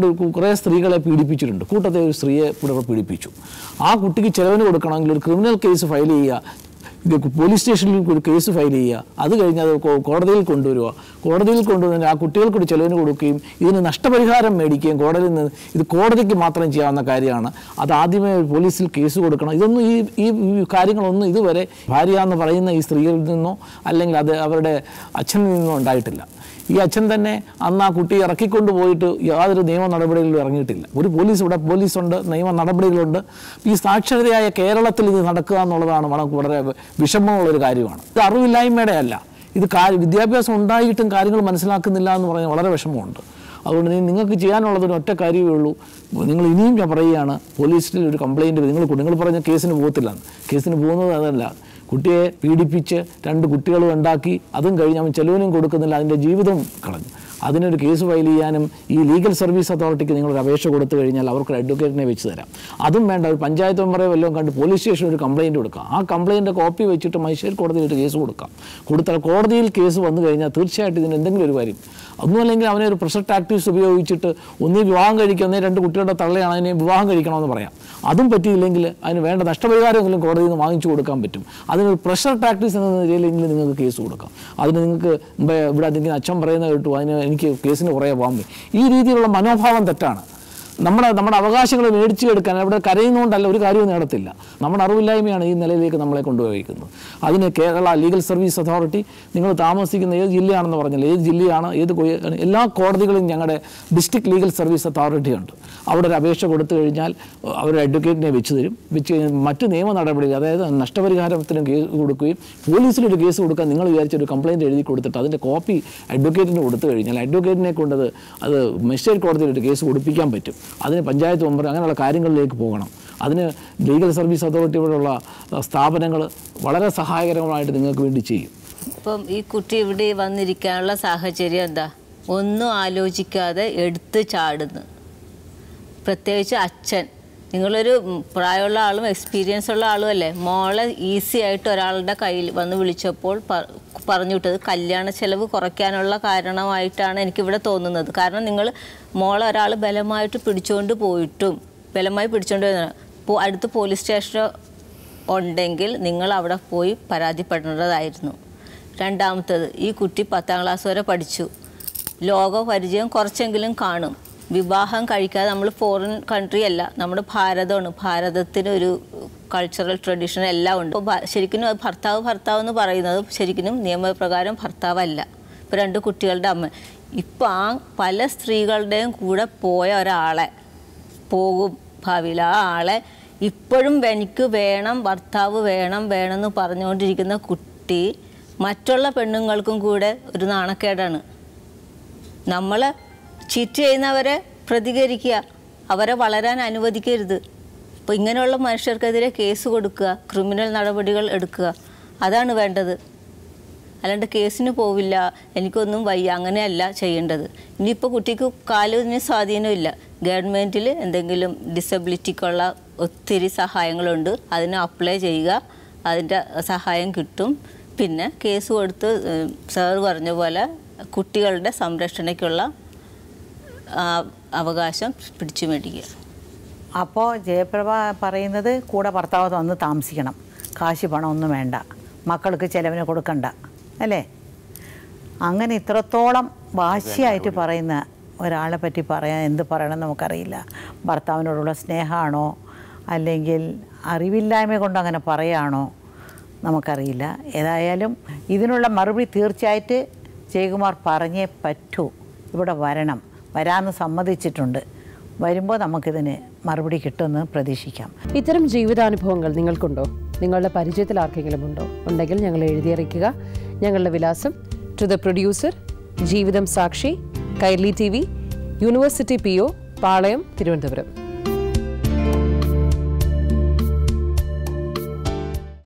കുറേ സ്ത്രീകളെ പീഡിപ്പിച്ചിട്ടുണ്ട്. കൂട്ടത്തെ ഒരു സ്ത്രീയെ കൂടെ പീഡിപ്പിച്ചു. ആ കുട്ടിക്ക് ചെലവിന് കൊടുക്കണമെങ്കിൽ ഒരു ക്രിമിനൽ കേസ് ഫയൽ ചെയ്യുക, പോലീസ് സ്റ്റേഷനിൽ ഒരു കേസ് ഫയൽ ചെയ്യുക, അത് കഴിഞ്ഞ് അത് കോടതിയിൽ കൊണ്ടുവരിക. കോടതിയിൽ കൊണ്ടുവന്ന് ആ കുട്ടികൾക്കൊരു ചെലവിന് കൊടുക്കുകയും ഇതിന് നഷ്ടപരിഹാരം മേടിക്കുകയും കോടതിയിൽ നിന്ന് ഇത് കോടതിക്ക് മാത്രം ചെയ്യാവുന്ന കാര്യമാണ്. അത് ആദ്യമേ പോലീസിൽ കേസ് കൊടുക്കണം. ഇതൊന്നും ഈ കാര്യങ്ങളൊന്നും ഇതുവരെ ഭാര്യ എന്ന് പറയുന്ന ഈ സ്ത്രീയിൽ നിന്നോ അല്ലെങ്കിൽ അവരുടെ അച്ഛനിൽ നിന്നോ ഉണ്ടായിട്ടില്ല. ഈ അച്ഛൻ തന്നെ അന്ന് ആ കുട്ടി ഇറക്കിക്കൊണ്ടുപോയിട്ട് യാതൊരു നിയമ നടപടികളിലും ഇറങ്ങിയിട്ടില്ല. ഒരു പോലീസുണ്ട്, നിയമ നടപടികളുണ്ട്. ഈ സാക്ഷരതയായ കേരളത്തിൽ ഇത് നടക്കുക എന്നുള്ളതാണ് വളരെ വിഷമമുള്ളൊരു കാര്യമാണ്. ഇത് അറിവില്ലായ്മയുടെ അല്ല, ഇത് വിദ്യാഭ്യാസം ഉണ്ടായിട്ടും കാര്യങ്ങൾ മനസ്സിലാക്കുന്നില്ല എന്ന് പറഞ്ഞാൽ വളരെ വിഷമമുണ്ട്. അതുകൊണ്ട് നിങ്ങൾക്ക് ചെയ്യാനുള്ളതൊരു ഒറ്റ കാര്യമേ ഉള്ളൂ. നിങ്ങൾ ഇനിയും ഞാൻ പറയുകയാണ്, പോലീസിൽ ഒരു കംപ്ലയിൻറ്റ് നിങ്ങൾ പറഞ്ഞ കേസിന് പോകത്തില്ലെന്ന്. കേസിന് പോകുന്നത് അതല്ല, കുട്ടിയെ പീഡിപ്പിച്ച് 2 കുട്ടികളും ഉണ്ടാക്കി അതും കഴിഞ്ഞ് അവൻ ചെലവിനും കൊടുക്കുന്നില്ല, അതിൻ്റെ ജീവിതം കളഞ്ഞു. അതിനൊരു കേസ് ഫയൽ ചെയ്യാനും ഈ ലീഗൽ സർവീസ് അതോറിറ്റിക്ക് നിങ്ങളൊരു അപേക്ഷ കൊടുത്തു കഴിഞ്ഞാൽ അവർക്കൊരു അഡ്വക്കേറ്റിനെ വെച്ച് തരാം. അതും വേണ്ട, ഒരു പഞ്ചായത്ത് മെമ്പറെ വല്ലതും കണ്ട് പോലീസ് സ്റ്റേഷനിൽ ഒരു കംപ്ലയിൻറ്റ് കൊടുക്കാം. ആ കംപ്ലയിൻ്റെ കോപ്പി വെച്ചിട്ട് മജിസ്ട്രേറ്റ് കോടതിയിലിട്ട് കേസ് കൊടുക്കാം. കൊടുത്താൽ കോടതിയിൽ കേസ് വന്നു കഴിഞ്ഞാൽ തീർച്ചയായിട്ടും ഇതിന് എന്തെങ്കിലും ഒരു കാര്യം, ഒന്നുമല്ലെങ്കിൽ അവനെ ഒരു പ്രഷർ ടാക്ടിക്സ് ഉപയോഗിച്ചിട്ട് ഒന്നീ വിവാഹം കഴിക്കുന്ന 2 കുട്ടികളുടെ തള്ളയാണ് അതിനെ വിവാഹം കഴിക്കണമെന്ന് പറയാം. അതും പറ്റിയില്ലെങ്കിൽ അതിന് വേണ്ട നഷ്ടപരിഹാരമെങ്കിലും കോടതിയിൽ നിന്ന് വാങ്ങിച്ചു കൊടുക്കാൻ പറ്റും. അതിനൊരു പ്രഷർ ടാക്ടിക്സ് എന്ന നിലയിലെങ്കിലും നിങ്ങൾക്ക് കേസ് കൊടുക്കാം. അതിന് നിങ്ങൾക്ക് ഇവിടെ എന്തെങ്കിലും അച്ഛൻ പറയുന്നത് കേട്ടു അതിന് എനിക്ക് കേസിന് കുറേ പോകാൻ പറ്റും. ഈ രീതിയിലുള്ള മനോഭാവം തെറ്റാണ്. നമ്മുടെ അവകാശങ്ങൾ മേടിച്ചെടുക്കാൻ അവിടെ കരയുന്നതുകൊണ്ടല്ല ഒരു കാര്യവും നേടത്തില്ല. നമ്മുടെ അറിവില്ലായ്മയാണ് ഈ നിലയിലേക്ക് നമ്മളെ കൊണ്ടുപോയിരിക്കുന്നത്. അതിന് കേരള ലീഗൽ സർവീസ് അതോറിറ്റി, നിങ്ങൾ താമസിക്കുന്ന ഏത് ജില്ലയാണെന്ന് പറഞ്ഞാൽ ഏത് ജില്ലയാണ് എല്ലാ കോടതികളും ഞങ്ങളുടെ ഡിസ്ട്രിക്ട് ലീഗൽ സർവീസ് അതോറിറ്റി ഉണ്ട്. അവിടെ ഒരു അപേക്ഷ കൊടുത്തു കഴിഞ്ഞാൽ അവർ അഡ്വക്കേറ്റിനെ വെച്ച് തരും. മറ്റ് നിയമ നടപടികൾ, അതായത് നഷ്ടപരിഹാരത്തിനും കേസ് കൊടുക്കുകയും പോലീസിലൊരു കേസ് കൊടുക്കാൻ നിങ്ങൾ വിചാരിച്ചൊരു കംപ്ലയിൻറ്റ് എഴുതി കൊടുത്തിട്ട് അതിൻ്റെ കോപ്പി അഡ്വക്കേറ്റിന് കൊടുത്തു കഴിഞ്ഞാൽ അഡ്വക്കേറ്റിനെ കൊണ്ടത് അത് മജിസ്ട്രേറ്റ് കോടതിയിലൊരു കേസ് കൊടുപ്പിക്കാൻ പറ്റും. അതിന് പഞ്ചായത്ത് മെമ്പർ അങ്ങനെയുള്ള കാര്യങ്ങളിലേക്ക് പോകണം. അതിന് ലീഗൽ സർവീസ് അതോറിറ്റി പോലുള്ള സ്ഥാപനങ്ങൾ വളരെ സഹായകരമായിട്ട് നിങ്ങൾക്ക് വേണ്ടി ചെയ്യും. ഇപ്പം ഈ കുട്ടി ഇവിടെ വന്നിരിക്കാനുള്ള സാഹചര്യം എന്താ? ഒന്നും ആലോചിക്കാതെ എടുത്ത് ചാടുന്നു. പ്രത്യേകിച്ച് അച്ഛൻ നിങ്ങളൊരു പ്രായമുള്ള ആളും എക്സ്പീരിയൻസ് ഉള്ള ആളും അല്ലേ. മോളെ ഈസി ആയിട്ട് ഒരാളുടെ കയ്യിൽ വന്ന് വിളിച്ചപ്പോൾ പറഞ്ഞു വിട്ടത് കല്യാണ ചെലവ് കുറയ്ക്കാനുള്ള കാരണമായിട്ടാണ് എനിക്കിവിടെ തോന്നുന്നത്. കാരണം നിങ്ങൾ മോളെ ഒരാൾ ബലമായിട്ട് പിടിച്ചുകൊണ്ട് പോയിട്ടും ബലമായി പിടിച്ചുകൊണ്ട് അടുത്ത് പോലീസ് സ്റ്റേഷനോ ഉണ്ടെങ്കിൽ നിങ്ങൾ അവിടെ പോയി പരാതിപ്പെടേണ്ടതായിരുന്നു. രണ്ടാമത്തത്, ഈ കുട്ടി 10ാം ക്ലാസ് വരെ പഠിച്ചു, ലോക പരിചയം കുറച്ചെങ്കിലും കാണും. വിവാഹം കഴിക്കാതെ, നമ്മൾ ഫോറിൻ കൺട്രി അല്ല, നമ്മുടെ ഭാരതമാണ്. ഭാരതത്തിനൊരു കൾച്ചറൽ ട്രഡീഷൻ എല്ലാം ഉണ്ട്. ശരിക്കും ഭർത്താവ് എന്ന് പറയുന്നത് ശരിക്കും നിയമപ്രകാരം ഭർത്താവല്ല. ഇപ്പോൾ 2 കുട്ടികളുടെ അമ്മ. ഇപ്പം ആ പല സ്ത്രീകളുടെയും കൂടെ പോയ ഒരാളെ പോകും ഭാവിയിൽ. ആ ആളെ ഇപ്പോഴും എനിക്ക് വേണം, ഭർത്താവ് വേണമെന്ന് പറഞ്ഞുകൊണ്ടിരിക്കുന്ന കുട്ടി മറ്റുള്ള പെണ്ണുങ്ങൾക്കും കൂടെ ഒരു നാണക്കേടാണ്. നമ്മൾ ചീറ്റ് ചെയ്യുന്നവരെ പ്രതികരിക്കുക, അവരെ വളരാൻ അനുവദിക്കരുത്. അപ്പോൾ ഇങ്ങനെയുള്ള മനുഷ്യർക്കെതിരെ കേസ് കൊടുക്കുക, ക്രിമിനൽ നടപടികൾ എടുക്കുക, അതാണ് വേണ്ടത്. അല്ലാണ്ട് കേസിന് പോവില്ല, എനിക്കൊന്നും വയ്യ, അങ്ങനെയല്ല ചെയ്യേണ്ടത്. ഇനിയിപ്പോൾ കുട്ടിക്ക് കാലിന് സ്വാധീനമില്ല, ഗവൺമെൻറ്റിൽ എന്തെങ്കിലും ഡിസബിലിറ്റിക്കുള്ള ഒത്തിരി സഹായങ്ങളുണ്ട്, അതിന് അപ്ലൈ ചെയ്യുക, അതിൻ്റെ സഹായം കിട്ടും. പിന്നെ കേസ് കൊടുത്ത് സാർ പറഞ്ഞ പോലെ കുട്ടികളുടെ സംരക്ഷണയ്ക്കുള്ള അവകാശം പിടിച്ചു മേടിക്കുക. അപ്പോൾ ജയപ്രഭ പറയുന്നത് കൂടെ ഭർത്താവ് വന്ന് താമസിക്കണം, കാശ് പണമൊന്നും വേണ്ട, മക്കൾക്ക് ചിലവിന് കൊടുക്കണ്ട അല്ലേ? അങ്ങനെ ഇത്രത്തോളം വാശിയായിട്ട് പറയുന്ന ഒരാളെ പറ്റി പറയാൻ എന്ത് പറയണമെന്ന് നമുക്കറിയില്ല. ഭർത്താവിനോടുള്ള സ്നേഹമാണോ അല്ലെങ്കിൽ അറിവില്ലായ്മ കൊണ്ട് അങ്ങനെ പറയുകയാണോ നമുക്കറിയില്ല. ഏതായാലും ഇതിനുള്ള മറുപടി തീർച്ചയായിട്ട് ജയകുമാർ പറഞ്ഞേ പറ്റൂ. ഇവിടെ വരാമെന്ന് സമ്മതിച്ചിട്ടുണ്ട്. വരുമ്പോൾ നമുക്കിതിന് മറുപടി കിട്ടുമെന്ന് പ്രതീക്ഷിക്കാം. ഇത്തരം ജീവിതാനുഭവങ്ങൾ നിങ്ങൾക്കുണ്ടോ? നിങ്ങളുടെ പരിചയത്തിൽ ആർക്കെങ്കിലും ഉണ്ടോ? ഉണ്ടെങ്കിൽ ഞങ്ങൾ എഴുതിയറിയിക്കുക. ഞങ്ങളുടെ വിലാസം: ടു ദ പ്രൊഡ്യൂസർ, ജീവിതം സാക്ഷി, കൈർലി TV, യൂണിവേഴ്സിറ്റി PO, പാളയം, തിരുവനന്തപുരം.